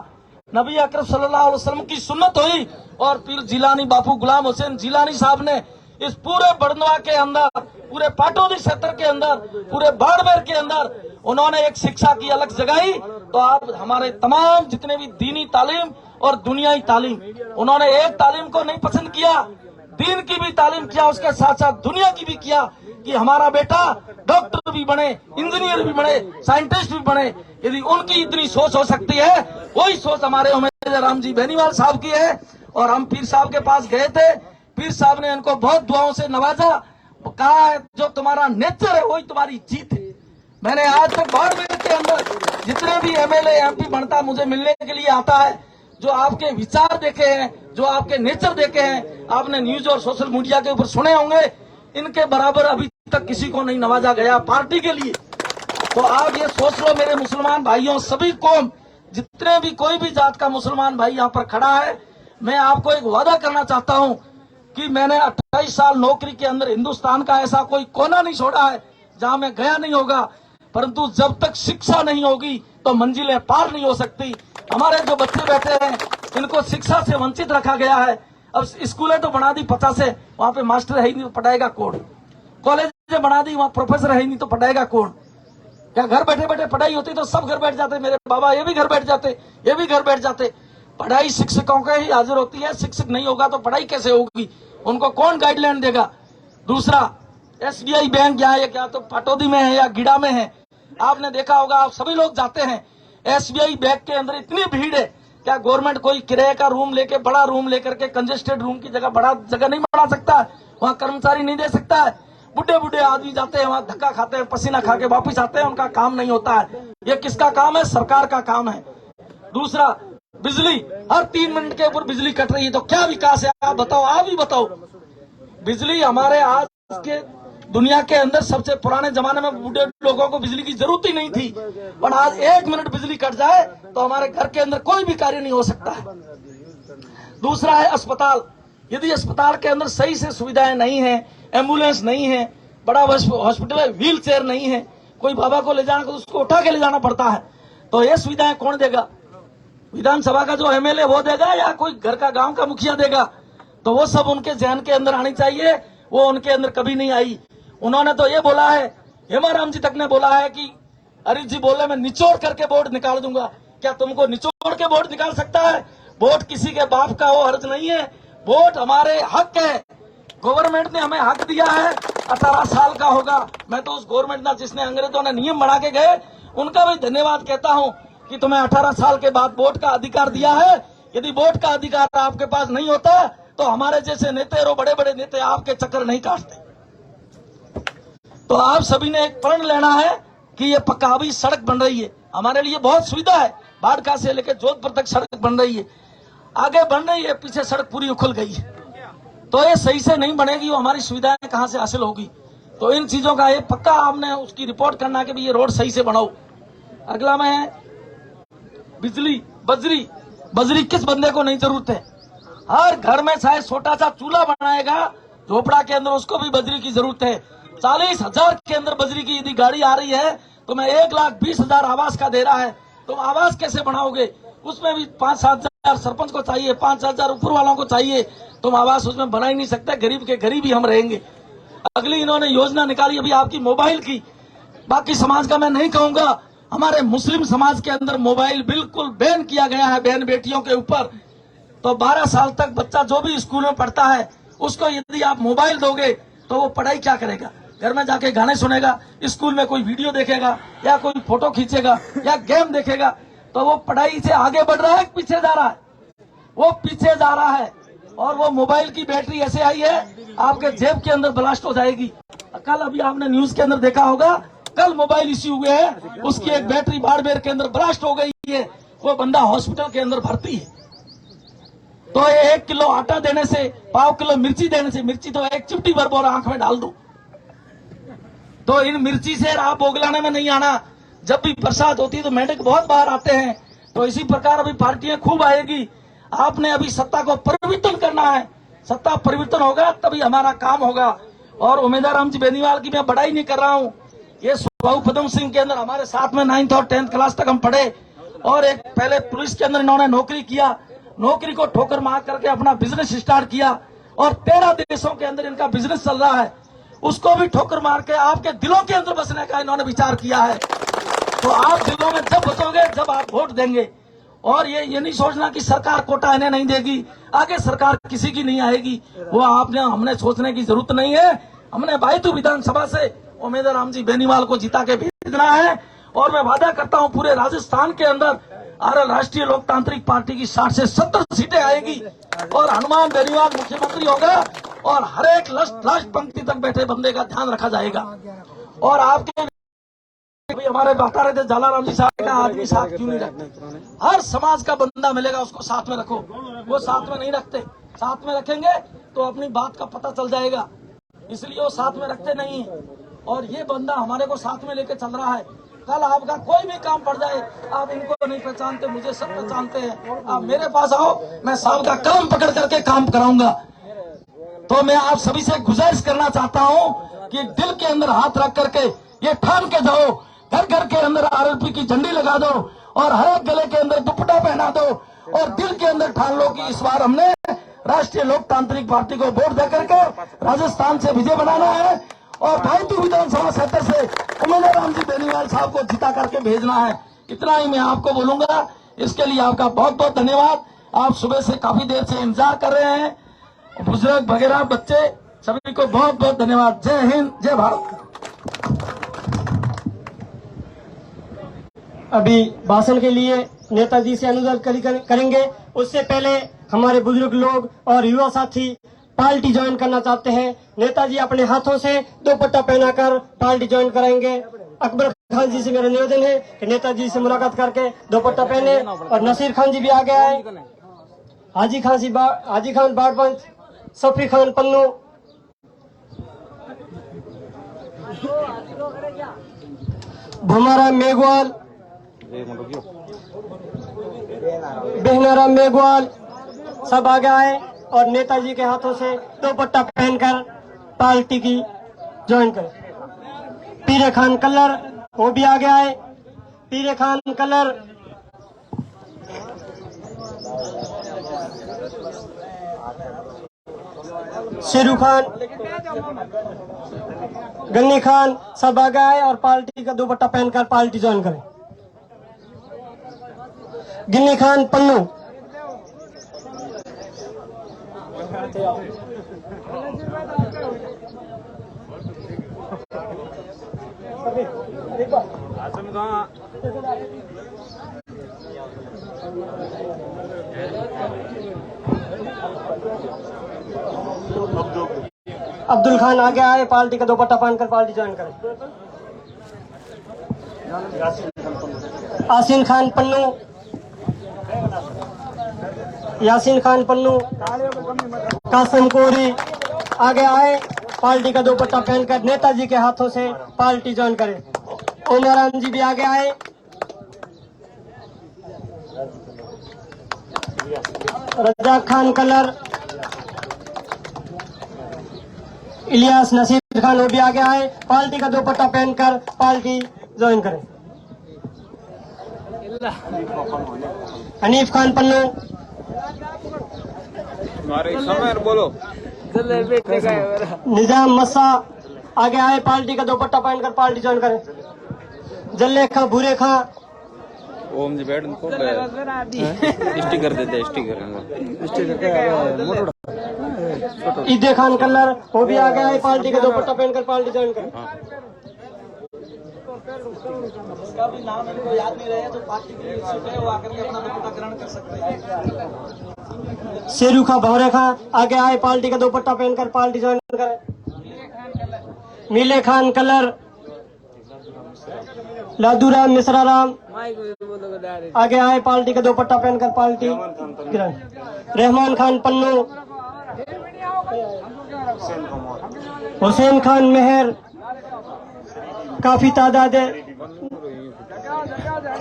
Speaker 4: नबी अकरम सल्लल्लाहु अलैहि वसल्लम की सुन्नत हुई और पीर जिलानी बापू गुलाम हुसैन जिलानी साहब ने इस पूरे बड़नवा के अंदर, पूरे पाटौदी क्षेत्र के अंदर, पूरे बाड़मेर के अंदर उन्होंने एक शिक्षा की अलग जगाई। तो आप हमारे तमाम जितने भी दीनी तालीम और दुनियाई तालीम, उन्होंने एक तालीम को नहीं पसंद किया, दीन की भी तालीम किया, उसके साथ साथ दुनिया की भी किया कि हमारा बेटा डॉक्टर भी बने, इंजीनियर भी बने, साइंटिस्ट भी बने। यदि उनकी इतनी सोच हो सकती है, वही सोच हमारे उमेदवार राम जी बेनीवाल साहब की है। और हम पीर साहब के पास गए थे, पीर साहब ने इनको बहुत दुआओं से नवाजा, कहा है जो तुम्हारा नेचर है वही तुम्हारी जीत है। मैंने आज तक बाड़मेर के अंदर जितने भी एमएलए एमपी बनता मुझे मिलने के लिए आता है, जो आपके विचार देखे हैं, जो आपके नेचर देखे हैं, आपने न्यूज और सोशल मीडिया के ऊपर सुने होंगे, इनके बराबर अभी तक किसी को नहीं नवाजा गया पार्टी के लिए। तो आप ये सोच लो मेरे मुसलमान भाइयों, सभी कौम, जितने भी कोई भी जात का मुसलमान भाई यहाँ पर खड़ा है, मैं आपको एक वादा करना चाहता हूँ कि मैंने 28 साल नौकरी के अंदर हिंदुस्तान का ऐसा कोई कोना नहीं छोड़ा है जहां मैं गया नहीं होगा, परंतु जब तक शिक्षा नहीं होगी तो मंजिलें पार नहीं हो सकती। हमारे जो बच्चे बैठे हैं इनको शिक्षा से वंचित रखा गया है। अब स्कूलें तो बना दी 50 से, वहां पे मास्टर है ही नहीं तो पढ़ाएगा कौन, कॉलेज बना दी वहां प्रोफेसर है ही नहीं तो पढ़ाएगा कौन। क्या घर बैठे बैठे पढ़ाई होती तो सब घर बैठ जाते, मेरे बाबा ये भी घर बैठ जाते, ये भी घर बैठ जाते। पढ़ाई शिक्षकों के ही हाजिर होती है, शिक्षक नहीं होगा तो पढ़ाई कैसे होगी, उनको कौन गाइडलाइन देगा। दूसरा, एसबीआई बैंक यहाँ है, क्या तो पाटौदी में है या गिड़ा में है, आपने देखा होगा, आप सभी लोग जाते हैं, एसबीआई बैंक के अंदर इतनी भीड़ है, क्या गवर्नमेंट कोई किराए का रूम लेके, बड़ा रूम लेकर के कंजेस्टेड रूम की जगह बड़ा जगह नहीं बना सकता है, वहाँ कर्मचारी नहीं दे सकता है। बुढ़े बुढ़े आदमी जाते हैं वहाँ, धक्का खाते हैं, पसीना खा के वापिस आते हैं, उनका काम नहीं होता है। ये किसका काम है? सरकार का काम है। दूसरा, बिजली, हर 3 मिनट के ऊपर बिजली कट रही है, तो क्या विकास है? आप बताओ, आप ही बताओ। बिजली हमारे आज के दुनिया के अंदर सबसे पुराने जमाने में बूढ़े लोगों को बिजली की जरूरत ही नहीं थी, पर आज 1 मिनट बिजली कट जाए तो हमारे घर के अंदर कोई भी कार्य नहीं हो सकता है। दूसरा है अस्पताल, यदि अस्पताल के अंदर सही से सुविधाएं नहीं है, एम्बुलेंस नहीं है, बड़ा हॉस्पिटल है, व्हील चेयर नहीं है, कोई बाबा को ले जाना तो उसको उठा के ले जाना पड़ता है, तो ये सुविधाएं कौन देगा? विधानसभा का जो एमएलए वो देगा या कोई घर का गांव का मुखिया देगा? तो वो सब उनके जहन के अंदर आनी चाहिए, वो उनके अंदर कभी नहीं आई। उन्होंने तो ये बोला है, हेमाराम जी तक ने बोला है कि अरिजीत जी बोले मैं निचोड़ करके वोट निकाल दूंगा। क्या तुमको निचोड़ के वोट निकाल सकता है? वोट किसी के बाप का हो हर्ज नहीं है, वोट हमारे हक है। गवर्नमेंट ने हमें हक दिया है, 18 साल का होगा। मैं तो उस गवर्नमेंट ना जिसने अंग्रेजों ने नियम बना के गए उनका भी धन्यवाद कहता हूं कि तुम्हें 18 साल के बाद वोट का अधिकार दिया है। यदि वोट का अधिकार आपके पास नहीं होता तो हमारे जैसे नेता और बड़े बड़े नेता आपके चक्कर नहीं काटते। तो आप सभी ने एक प्रण लेना है कि ये पक्कावी सड़क बन रही है, हमारे लिए बहुत सुविधा है, बाड़का से लेकर जोधपुर तक सड़क बन रही है, आगे बन रही है, पीछे सड़क पूरी उखल गई है। तो ये सही से नहीं बनेगी, वो हमारी सुविधाएं कहां से हासिल होगी? तो इन चीजों का ये पक्का आपने उसकी रिपोर्ट करना कि ये रोड सही से बनाओ। अगला में बिजली, बजरी किस बंदे को नहीं जरूरत है? हर घर में चाहे छोटा सा चूल्हा बनाएगा झोपड़ा के अंदर, उसको भी बजरी की जरूरत है। 40,000 के अंदर बजरी की यदि गाड़ी आ रही है तो मैं 1,20,000 आवास का दे रहा है, तुम आवास कैसे बनाओगे? उसमें भी 5-7 हजार सरपंच को चाहिए, 5,000 ऊपर वालों को चाहिए, तुम आवास उसमें बना ही नहीं सकते। गरीब के गरीब ही हम रहेंगे। अगली इन्होंने योजना निकाली अभी आपकी मोबाइल की, बाकी समाज का मैं नहीं कहूंगा, हमारे मुस्लिम समाज के अंदर मोबाइल बिल्कुल बैन किया गया है बहन बेटियों के ऊपर। तो 12 साल तक बच्चा जो भी स्कूल में पढ़ता है उसको यदि आप मोबाइल दोगे तो वो पढ़ाई क्या करेगा? घर में जाके गाने सुनेगा, स्कूल में कोई वीडियो देखेगा या कोई फोटो खींचेगा या गेम देखेगा, तो वो पढ़ाई से आगे बढ़ रहा है, पीछे जा रहा है? वो पीछे जा रहा है। और वो मोबाइल की बैटरी ऐसे आई है आपके जेब के अंदर ब्लास्ट हो जाएगी। कल अभी आपने न्यूज के अंदर देखा होगा, कल मोबाइल इश्यू हुए है, उसकी एक बैटरी बाड़मेर के अंदर ब्लास्ट हो गई है, वो बंदा हॉस्पिटल के अंदर भर्ती है। तो ये 1 किलो आटा देने से, 1/2 किलो मिर्ची देने से, मिर्ची तो 1 चिमटी भर बोरा आंख में डाल दो, तो इन मिर्ची से राह बोगलाने में नहीं आना। जब भी बरसात होती है तो मेंढक बहुत बाहर आते हैं। तो इसी प्रकार अभी पार्टियां खूब आएगी। आपने अभी सत्ता को परिवर्तन करना है, सत्ता परिवर्तन होगा तभी हमारा काम होगा। और उमेदवार राम जी बेनीवाल की मैं बड़ाई नहीं कर रहा हूं, ये सुभाऊ पदम सिंह के अंदर हमारे साथ में 9th और 10th क्लास तक हम पढ़े, और एक पहले पुलिस के अंदर इन्होंने नौकरी किया, नौकरी को ठोकर मार करके अपना बिजनेस स्टार्ट किया, और 13 देशों के अंदर इनका बिजनेस चल रहा है, उसको भी ठोकर मार के आपके दिलों के अंदर बसने का इन्होंने विचार किया है। तो आप दिलों में जब बसोगे जब आप वोट देंगे। और ये नहीं सोचना कि सरकार कोटा इन्हें नहीं देगी, आगे सरकार किसी की नहीं आएगी, वो आपने हमने सोचने की जरूरत नहीं है। हमने बायतू विधानसभा से उमेदवार राम जी बेनीवाल को जिता के भेजना है। और मैं वादा करता हूं पूरे राजस्थान के अंदर आरएल राष्ट्रीय लोकतांत्रिक पार्टी की 60 से 70 सीटें आएगी और हनुमान बेनीवाल मुख्यमंत्री होगा और हर एक लास्ट पंक्ति तक बैठे बंदे का ध्यान रखा जाएगा। और आपके हमारे बता रहे थे झालाराम जी साहब का आदमी साथ क्यों नहीं रखते, हर समाज का बंदा मिलेगा उसको साथ में रखो, वो साथ में नहीं रखते, साथ में रखेंगे तो अपनी बात का पता चल जाएगा, इसलिए वो साथ में रखते नहीं। और ये बंदा हमारे को साथ में लेके चल रहा है, कल आपका कोई भी काम पड़ जाए, आप इनको नहीं पहचानते, मुझे सब पहचानते हैं, आप मेरे पास आओ, मैं साहब का काम पकड़ करके काम कराऊंगा। तो मैं आप सभी से गुजारिश करना चाहता हूं कि दिल के अंदर हाथ रख करके ये ठान के जाओ, घर घर के अंदर आरएलपी की झंडी लगा दो और हर एक गले के अंदर दुपट्टा पहना दो और दिल के अंदर ठान लो कि इस बार हमने राष्ट्रीय लोकतांत्रिक पार्टी को वोट देकर के राजस्थान से विजय बनाना है और भाईतू विधानसभा क्षेत्र से उमेदवार जी बेनीवाल साहब को जिता करके भेजना है। इतना ही मैं आपको बोलूंगा। इसके लिए आपका बहुत बहुत धन्यवाद। आप सुबह से काफी देर से इंतजार कर रहे हैं, बुजुर्ग वगैरह बच्चे सभी को बहुत बहुत धन्यवाद। जय हिंद, जय भारत।
Speaker 5: अभी भाषण के लिए नेताजी से अनुरोध करेंगे। उससे पहले हमारे बुजुर्ग लोग और युवा साथी पार्टी ज्वाइन करना चाहते हैं। नेताजी अपने हाथों से दुपट्टा पहनाकर पार्टी ज्वाइन कराएंगे। अकबर खान जी से मेरा निवेदन है कि नेताजी से मुलाकात करके दुपट्टा पहने। और नसीर खान जी भी आ गया है, हाजी खान बाड़पंच, सफी खान पन्नू, भूमाराम मेघवाल, बेहनाराम मेघवाल सब आ गया है और नेताजी के हाथों से दुपट्टा पहनकर पार्टी की ज्वाइन करें। पीरे खान कलर वो भी आ गया है। पीरे खान कलर, शेरू खान, गन्नी खान सब आ गया है और पार्टी का दुपट्टा पहनकर पार्टी ज्वाइन करें। गिन्नी खान पन्नू, अब्दुल खान आ गया है, पार्टी का दुपट्टा पहनकर पार्टी ज्वाइन करें। आसिन खान पन्नू, यासीन खान पन्नू, कासिम कोरी आ गया है, पार्टी का दुपट्टा पहनकर नेताजी के हाथों से पार्टी ज्वाइन करें। उमरान जी भी आ गया है। रजाक खान कलर, इलियास नसीर खान वो भी आ गया है, पार्टी का दुपट्टा पहनकर पार्टी ज्वाइन करें। हनीफ खान पन्नू,
Speaker 6: बोलो।
Speaker 5: निजाम मस्सा आ गया है, पार्टी का दुपट्टा पहनकर पार्टी ज्वाइन करें। जल्ले खां, भूरे खां,
Speaker 6: ओम जी बैठ उनको स्टिकर देते, स्टिकर
Speaker 5: ईदे खान कलर वो भी आ गया है, पार्टी का दुपट्टा पहनकर पार्टी ज्वाइन करें।
Speaker 4: इसका भी नाम इनको याद नहीं रहे तो पार्टी के लिए इच्छुक है वो आकर के अपना दुपट्टा ग्रहण कर सकते हैं।
Speaker 5: शेरू खां, भौरे खां आ गया है, पार्टी का दुपट्टा पहनकर पार्टी ज्वाइन करें। मीले खान कलर, लादूराम मिश्रा राम आ गया है, पार्टी का दुपट्टा पहनकर पार्टी ग्रहण। रहमान खान पन्नू, हुसैन खान मेहर काफी तादाद है।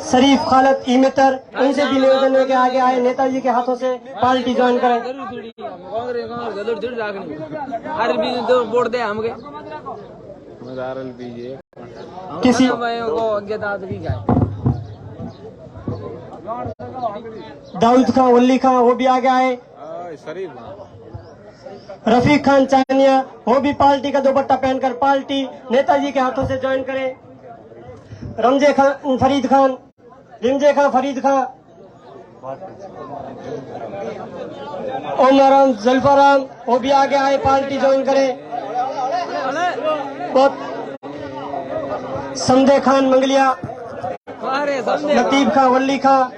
Speaker 5: शरीफ खालद ईमितर, उनसे भी निवेदन है कि आगे आए, नेताजी के हाथों से पार्टी ज्वाइन करें। किसी दाऊद खान, वली खान वो भी आ गया है। रफीक खान चानिया वो भी पार्टी का दुपट्टा पहनकर पार्टी नेताजी के हाथों से ज्वाइन करें। रिमजे खान फरीद खान, ओमराम जुल्फाराम वो भी आ गया है, पार्टी ज्वाइन करें। समदे खान मंगलिया, लतीफ खान, वली खान,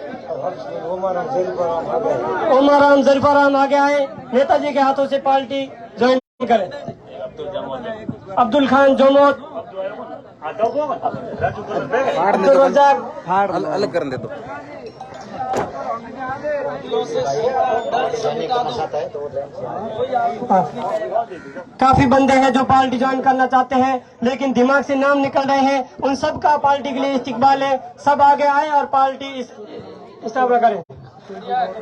Speaker 5: ओमाराम जरीफाराम आगे आए, नेताजी के हाथों से पार्टी ज्वाइन करें। अब्दुल खान जोमोद, अब्दुल रजाक,
Speaker 6: अलग कर दे तो
Speaker 5: काफी बंदे हैं जो पार्टी ज्वाइन करना चाहते हैं लेकिन दिमाग से नाम निकल रहे हैं। उन सब का पार्टी के लिए इस्तिकबाल है। सब आगे आए और पार्टी इस तरह करें।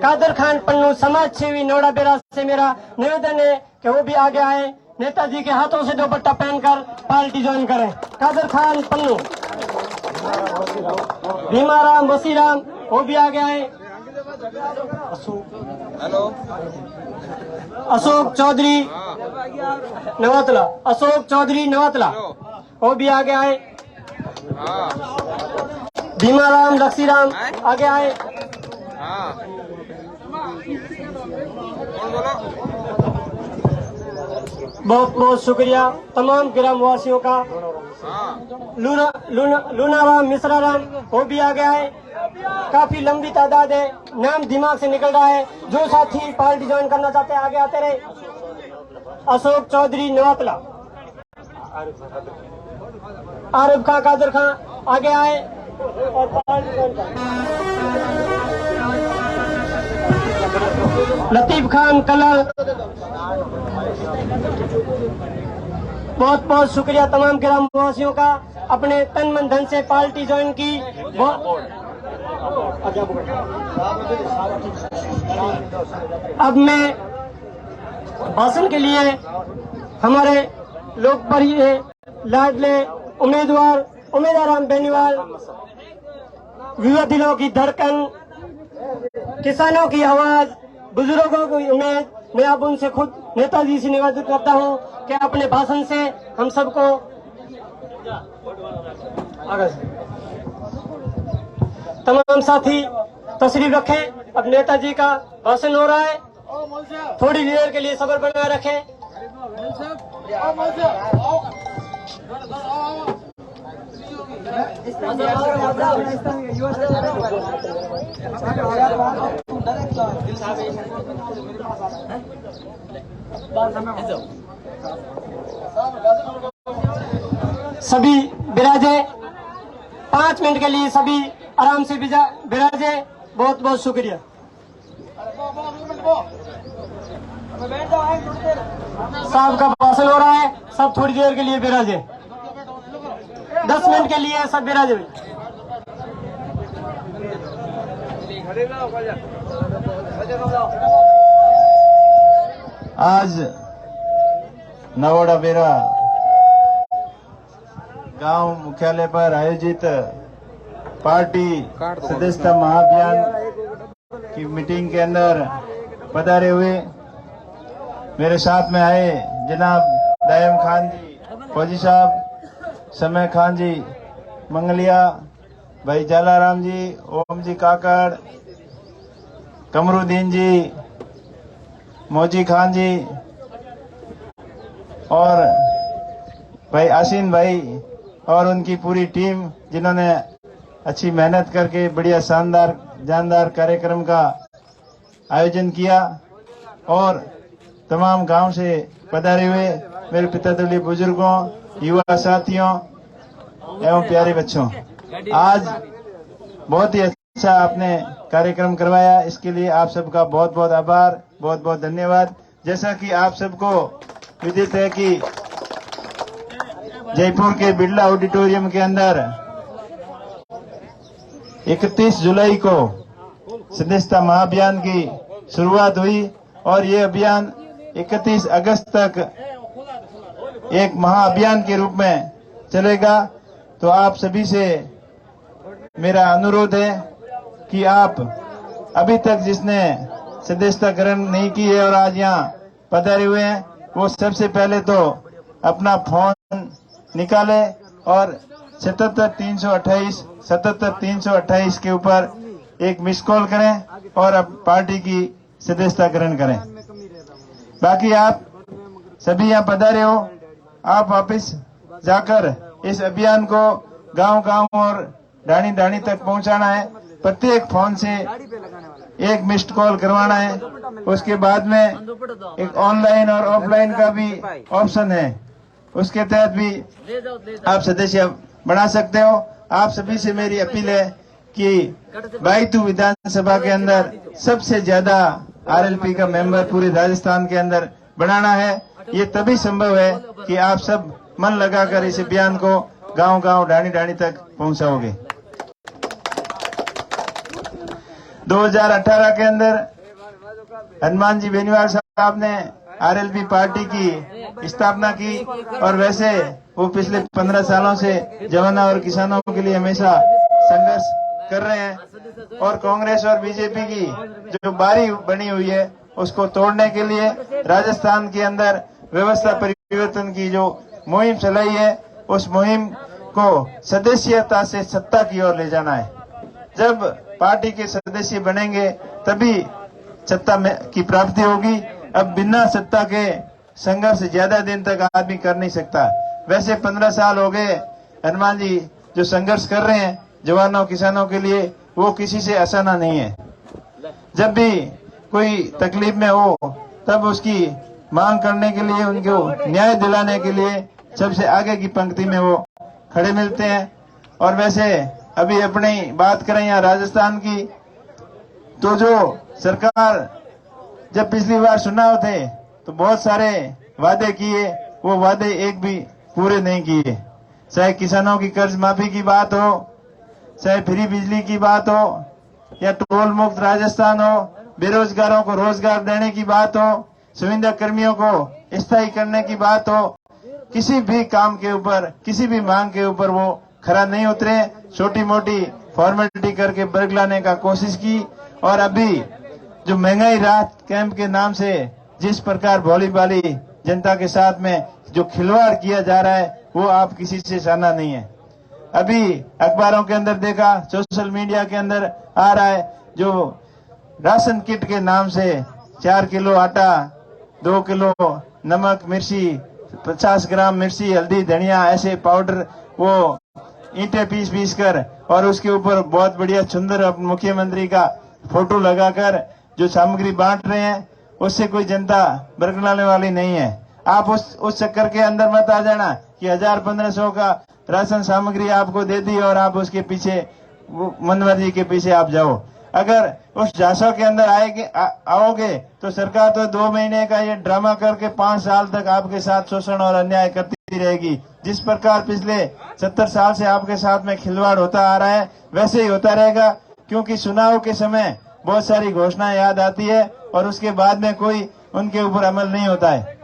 Speaker 5: कादर खान पन्नू, समाज सेवी, नोड़ा बेरा से मेरा निवेदन है कि वो भी आगे आए, नेताजी के हाथों से दुपट्टा पहनकर पार्टी ज्वाइन करें। कादर खान पन्नू, भीमाराम वसीराम, वो भी आगे आए। अशोक चौधरी नवातला, अशोक चौधरी नवातला, वो भी आगे आए। भीमाराम लक्ष्मीराम आगे आए। बहुत बहुत शुक्रिया तमाम ग्रामवासियों का। लूनाराम मिश्राराम, वो भी आगे आए। काफी लंबी तादाद है, नाम दिमाग से निकल रहा है। जो साथी पार्टी ज्वाइन करना चाहते हैं आगे आते रहे। अशोक चौधरी नवातला, आरिफ खां, कादर खां आगे आए और पार्टी ज्वाइन करें। लतीफ खान कलर, बहुत बहुत शुक्रिया तमाम ग्रामवासियों का, अपने तन मन धन से पार्टी ज्वाइन की। अब मैं भाषण के लिए हमारे लोकप्रिय लाडले उम्मीदवार उमेदाराम बेनीवाल, युवा दिलों की धड़कन, किसानों की आवाज, बुजुर्गों की उम्मीद, मैं अब उनसे खुद नेताजी से निवेदन करता हूं कि अपने भाषण से हम सबको आगे तमाम साथी तशरीफ रखें। अब नेताजी का भाषण हो रहा है, थोड़ी देर के लिए सब्र बनाए रखें। सभी विराजे, 5 मिनट के लिए सभी आराम से विराजे। बहुत बहुत शुक्रिया। साहब का भाषण हो रहा है, सब थोड़ी देर के लिए विराजे, 10 मिनट के लिए सब विराजे।
Speaker 7: आज नवोड़ा बेरा गांव मुख्यालय पर आयोजित पार्टी सदस्यता महाअभियान की मीटिंग के अंदर पधारे हुए मेरे साथ में आए जनाब दायम खान जी, फौजी साहब, समय खान जी, मंगलिया भाई, जालाराम जी, ओम जी काकड़, कमरुद्दीन जी, मौजी खान जी और भाई आसीन भाई और उनकी पूरी टीम, जिन्होंने अच्छी मेहनत करके बढ़िया शानदार जानदार कार्यक्रम का आयोजन किया। और तमाम गांव से पधारे हुए मेरे पितातुल्य बुजुर्गों, युवा साथियों एवं प्यारे बच्चों, आज बहुत ही अच्छा आपने कार्यक्रम करवाया, इसके लिए आप सबका बहुत बहुत आभार, बहुत बहुत धन्यवाद। जैसा कि आप सबको विदित है कि जयपुर के बिरला ऑडिटोरियम के अंदर 31 जुलाई को सदस्यता महाअभियान की शुरुआत हुई और ये अभियान 31 अगस्त तक एक महाअभियान के रूप में चलेगा। तो आप सभी से मेरा अनुरोध है कि आप अभी तक जिसने सदस्यता ग्रहण नहीं की है और आज यहाँ पधारे हुए हैं, वो सबसे पहले तो अपना फोन निकाले और 77 के ऊपर एक मिस कॉल करें और अब पार्टी की सदस्यता ग्रहण करें। बाकी आप सभी यहाँ पधारे हो, आप वापस जाकर इस अभियान को गांव-गांव और ढाणी-ढाणी तक पहुंचाना है। प्रत्येक फोन से एक मिस्ड कॉल करवाना है। उसके बाद में एक ऑनलाइन और ऑफलाइन का भी ऑप्शन है, उसके तहत भी आप सदस्य बना सकते हो। आप सभी से मेरी अपील है कि बायतू विधानसभा के अंदर सबसे ज्यादा आरएलपी का मेंबर पूरे राजस्थान के अंदर बनाना है। ये तभी संभव है कि आप सब मन लगाकर इस अभियान को गांव-गांव, ढाणी-ढाणी तक पहुंचाओगे। 2018 के अंदर हनुमान जी बेनीवाल साहब ने आरएलपी पार्टी की स्थापना की और वैसे वो पिछले 15 सालों से जवानों और किसानों के लिए हमेशा संघर्ष कर रहे हैं और कांग्रेस और बीजेपी की जो बारी बनी हुई है उसको तोड़ने के लिए राजस्थान के अंदर व्यवस्था परिवर्तन की जो मुहिम चलाई है उस मुहिम को सदस्यता से सत्ता की ओर ले जाना है। जब पार्टी के सदस्य बनेंगे तभी सत्ता में की प्राप्ति होगी। अब बिना सत्ता के संघर्ष ज्यादा दिन तक आदमी कर नहीं सकता। वैसे 15 साल हो गए हनुमान जी जो संघर्ष कर रहे हैं जवानों किसानों के लिए, वो किसी से आसाना नहीं है। जब भी कोई तकलीफ में हो तब उसकी मांग करने के लिए, उनको न्याय दिलाने के लिए सबसे आगे की पंक्ति में वो खड़े मिलते हैं। और वैसे अभी अपनी बात करें यहाँ राजस्थान की, तो जो सरकार जब पिछली बार चुनाव थे तो बहुत सारे वादे किए, वो वादे एक भी पूरे नहीं किए। चाहे किसानों की कर्ज माफी की बात हो, चाहे फ्री बिजली की बात हो, या टोल मुक्त राजस्थान हो, बेरोजगारों को रोजगार देने की बात हो, संविदा कर्मियों को स्थायी करने की बात हो, किसी भी काम के ऊपर, किसी भी मांग के ऊपर वो खरा नहीं उतरे। छोटी मोटी फॉर्मेलिटी करके बरगलाने का कोशिश की। और अभी जो महंगाई राहत कैंप के नाम से जिस प्रकार भोली भाली जनता के साथ में जो खिलवाड़ किया जा रहा है वो आप किसी से साना नहीं है। अभी अखबारों के अंदर देखा, सोशल मीडिया के अंदर आ रहा है, जो राशन किट के नाम से 4 किलो आटा, 2 किलो नमक, मिर्ची, 50 ग्राम मिर्ची, हल्दी, धनिया, ऐसे पाउडर वो ईंटें पीस कर और उसके ऊपर बहुत बढ़िया सुंदर मुख्यमंत्री का फोटो लगाकर जो सामग्री बांट रहे हैं, उससे कोई जनता बरगलाने वाली नहीं है। आप उस चक्कर के अंदर मत आ जाना कि 1000-1500 का राशन सामग्री आपको दे दी और आप उसके पीछे मनमर्जी के पीछे आप जाओ। अगर उस झांसों के अंदर आओगे तो सरकार तो 2 महीने का ये ड्रामा करके 5 साल तक आपके साथ शोषण और अन्याय करती रहेगी। जिस प्रकार पिछले 70 साल से आपके साथ में खिलवाड़ होता आ रहा है वैसे ही होता रहेगा, क्योंकि चुनाव के समय बहुत सारी घोषणाएं याद आती है और उसके बाद में कोई उनके ऊपर अमल नहीं होता है।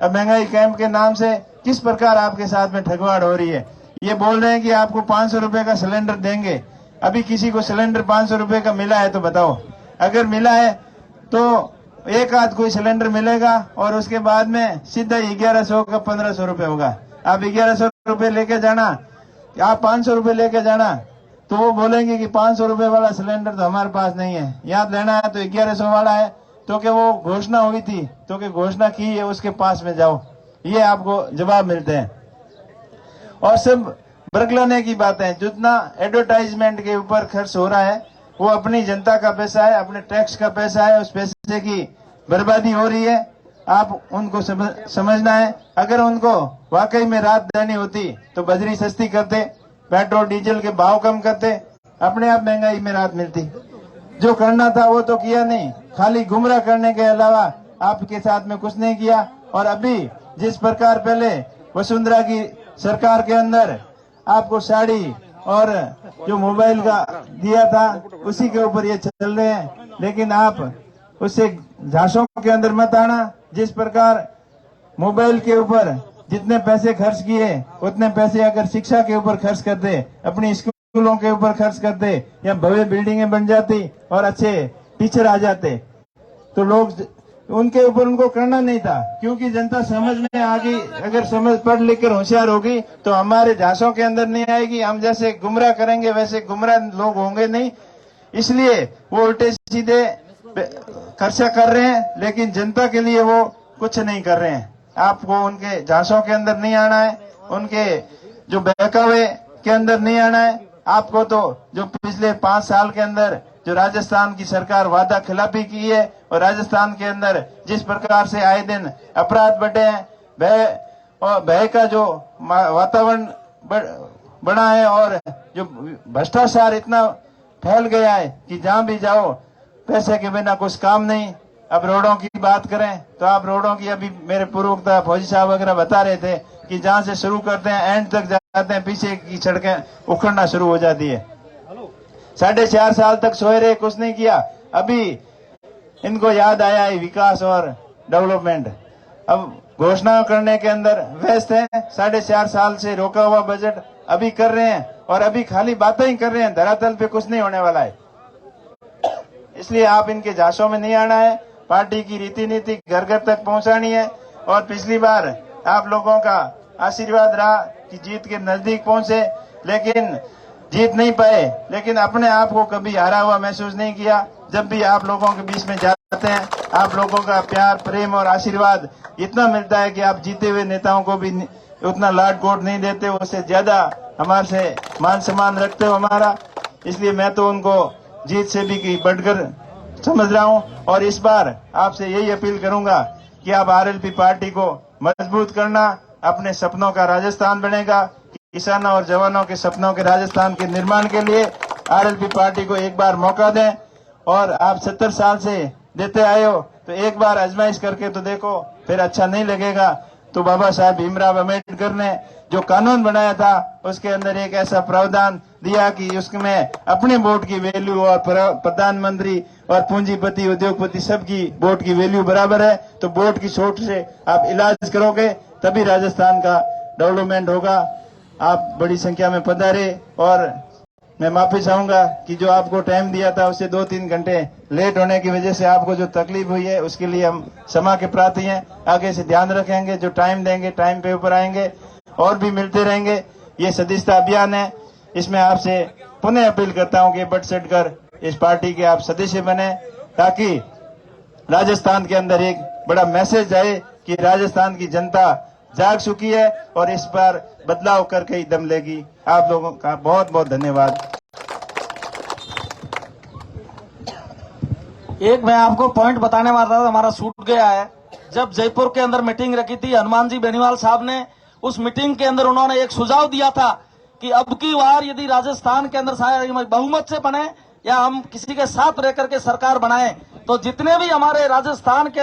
Speaker 7: अब महंगाई कैंप के नाम से किस प्रकार आपके साथ में ठगवाड़ हो रही है। ये बोल रहे हैं कि आपको 500 रुपए का सिलेंडर देंगे। अभी किसी को सिलेंडर 500 रुपए का मिला है तो बताओ, अगर मिला है तो एक आध कोई सिलेंडर मिलेगा और उसके बाद में सीधा 1100 का 1500 रुपए होगा। आप 1100 रुपए लेके जाना, आप 500 रुपए लेके जाना, तो वो बोलेंगे कि 500 रुपए वाला सिलेंडर तो हमारे पास नहीं है, यहाँ लेना है तो 1100 वाला है, तो कि वो घोषणा हुई थी, तो कि घोषणा की है उसके पास में जाओ। ये आपको जवाब मिलते हैं। और सब बरगलाने की बातें, जितना एडवर्टाइजमेंट के ऊपर खर्च हो रहा है वो अपनी जनता का पैसा है, अपने टैक्स का पैसा है, उस पैसे की बर्बादी हो रही है। आप उनको समझना है। अगर उनको वाकई में राहत देनी होती तो बजरी सस्ती करते, पेट्रोल डीजल के भाव कम करते, अपने आप महंगाई में राहत मिलती। जो करना था वो तो किया नहीं, खाली गुमराह करने के अलावा आपके साथ में कुछ नहीं किया। और अभी जिस प्रकार पहले वसुंधरा की सरकार के अंदर आपको साड़ी और जो मोबाइल का दिया था उसी के ऊपर ये चल रहे हैं, लेकिन आप उससे झांसों के अंदर मत आना। जिस प्रकार मोबाइल के ऊपर जितने पैसे खर्च किए उतने पैसे अगर शिक्षा के ऊपर खर्च करते, अपनी स्कूलों के ऊपर खर्च करते, या भव्य बिल्डिंगें बन जाती और अच्छे टीचर आ जाते, तो लोग उनके ऊपर उनको करना नहीं था, क्योंकि जनता समझ में आ गई। अगर समझ पढ़ लिख कर होशियार होगी तो हमारे झांसों के अंदर नहीं आएगी। हम जैसे गुमराह करेंगे वैसे गुमराह लोग होंगे नहीं, इसलिए वो उल्टे सीधे खर्चा कर रहे हैं, लेकिन जनता के लिए वो कुछ नहीं कर रहे हैं। आपको उनके झांसों के अंदर नहीं आना है, उनके जो बहकावे के अंदर नहीं आना है। आपको तो जो पिछले 5 साल के अंदर जो राजस्थान की सरकार वादा खिलाफी की है और राजस्थान के अंदर जिस प्रकार से आए दिन अपराध बढ़े हैं, भय का जो वातावरण बना है और जो भ्रष्टाचार इतना फैल गया है कि जहां भी जाओ पैसे के बिना कुछ काम नहीं। अब रोडों की बात करें तो आप रोडों की अभी मेरे पूर्वोक्ता फौजी साहब वगैरह बता रहे थे कि जहां से शुरू करते हैं एंड तक जाते हैं, पीछे की सड़कें उखड़ना शुरू हो जाती है। 4.5 साल तक सोए रहे, कुछ नहीं किया। अभी इनको याद आया है विकास और डेवलपमेंट, अब घोषणा करने के अंदर व्यस्त है। 4.5 साल से रोका हुआ बजट अभी कर रहे हैं और अभी खाली बातें ही कर रहे हैं, धरातल पे कुछ नहीं होने वाला है। इसलिए आप इनके झांसों में नहीं आना है, पार्टी की रीति नीति घर घर तक पहुंचानी है। और पिछली बार आप लोगों का आशीर्वाद रहा कि जीत के नजदीक पहुंचे, लेकिन जीत नहीं पाए, लेकिन अपने आप को कभी हारा हुआ महसूस नहीं किया। जब भी आप लोगों के बीच में जाते हैं, आप लोगों का प्यार, प्रेम और आशीर्वाद इतना मिलता है कि आप जीते हुए नेताओं को भी उतना लाड कोट नहीं देते, उससे ज्यादा हमारे से मान सम्मान रखते हो हमारा। इसलिए मैं तो उनको जीत से भी बढ़कर समझ रहा हूं। और इस बार आपसे यही अपील करूंगा कि आप आरएलपी पार्टी को मजबूत करना, अपने सपनों का राजस्थान बनेगा। किसानों और जवानों के सपनों के राजस्थान के निर्माण के लिए आरएलपी पार्टी को एक बार मौका दें। और आप 70 साल से देते आए हो तो एक बार आजमाइश करके तो देखो, फिर अच्छा नहीं लगेगा तो बाबा साहब भीमराव अम्बेडकर ने जो कानून बनाया था उसके अंदर एक ऐसा प्रावधान दिया कि उसमें अपने वोट की वैल्यू और प्रधानमंत्री और पूंजीपति उद्योगपति सबकी वोट की वैल्यू बराबर है। तो वोट की छूट से आप इलाज करोगे तभी राजस्थान का डेवलपमेंट होगा। आप बड़ी संख्या में पधारे और मैं माफी चाहूंगा कि जो आपको टाइम दिया था उससे 2-3 घंटे लेट होने की वजह से आपको जो तकलीफ हुई है उसके लिए हम क्षमा के प्रार्थी हैं। आगे से ध्यान रखेंगे, जो टाइम देंगे टाइम पे ऊपर आएंगे और भी मिलते रहेंगे। ये सदस्यता अभियान है, इसमें आपसे पुनः अपील करता हूं कि बढ़ चढ़ कर इस पार्टी के आप सदस्य बने ताकि राजस्थान के अंदर एक बड़ा मैसेज आए कि राजस्थान की जनता जाग चुकी है और इस बार बदलाव करके ही दम लेगी। आप लोगों का बहुत बहुत धन्यवाद।
Speaker 4: एक मैं आपको पॉइंट बताने वाला था, हमारा छूट गया है। जब जयपुर के अंदर मीटिंग रखी थी हनुमान जी बेनीवाल साहब ने, उस मीटिंग के अंदर उन्होंने एक सुझाव दिया था कि अब की बार यदि राजस्थान के अंदर शायद बहुमत से बने या हम किसी के साथ रह करके सरकार बनाएं तो जितने भी हमारे राजस्थान के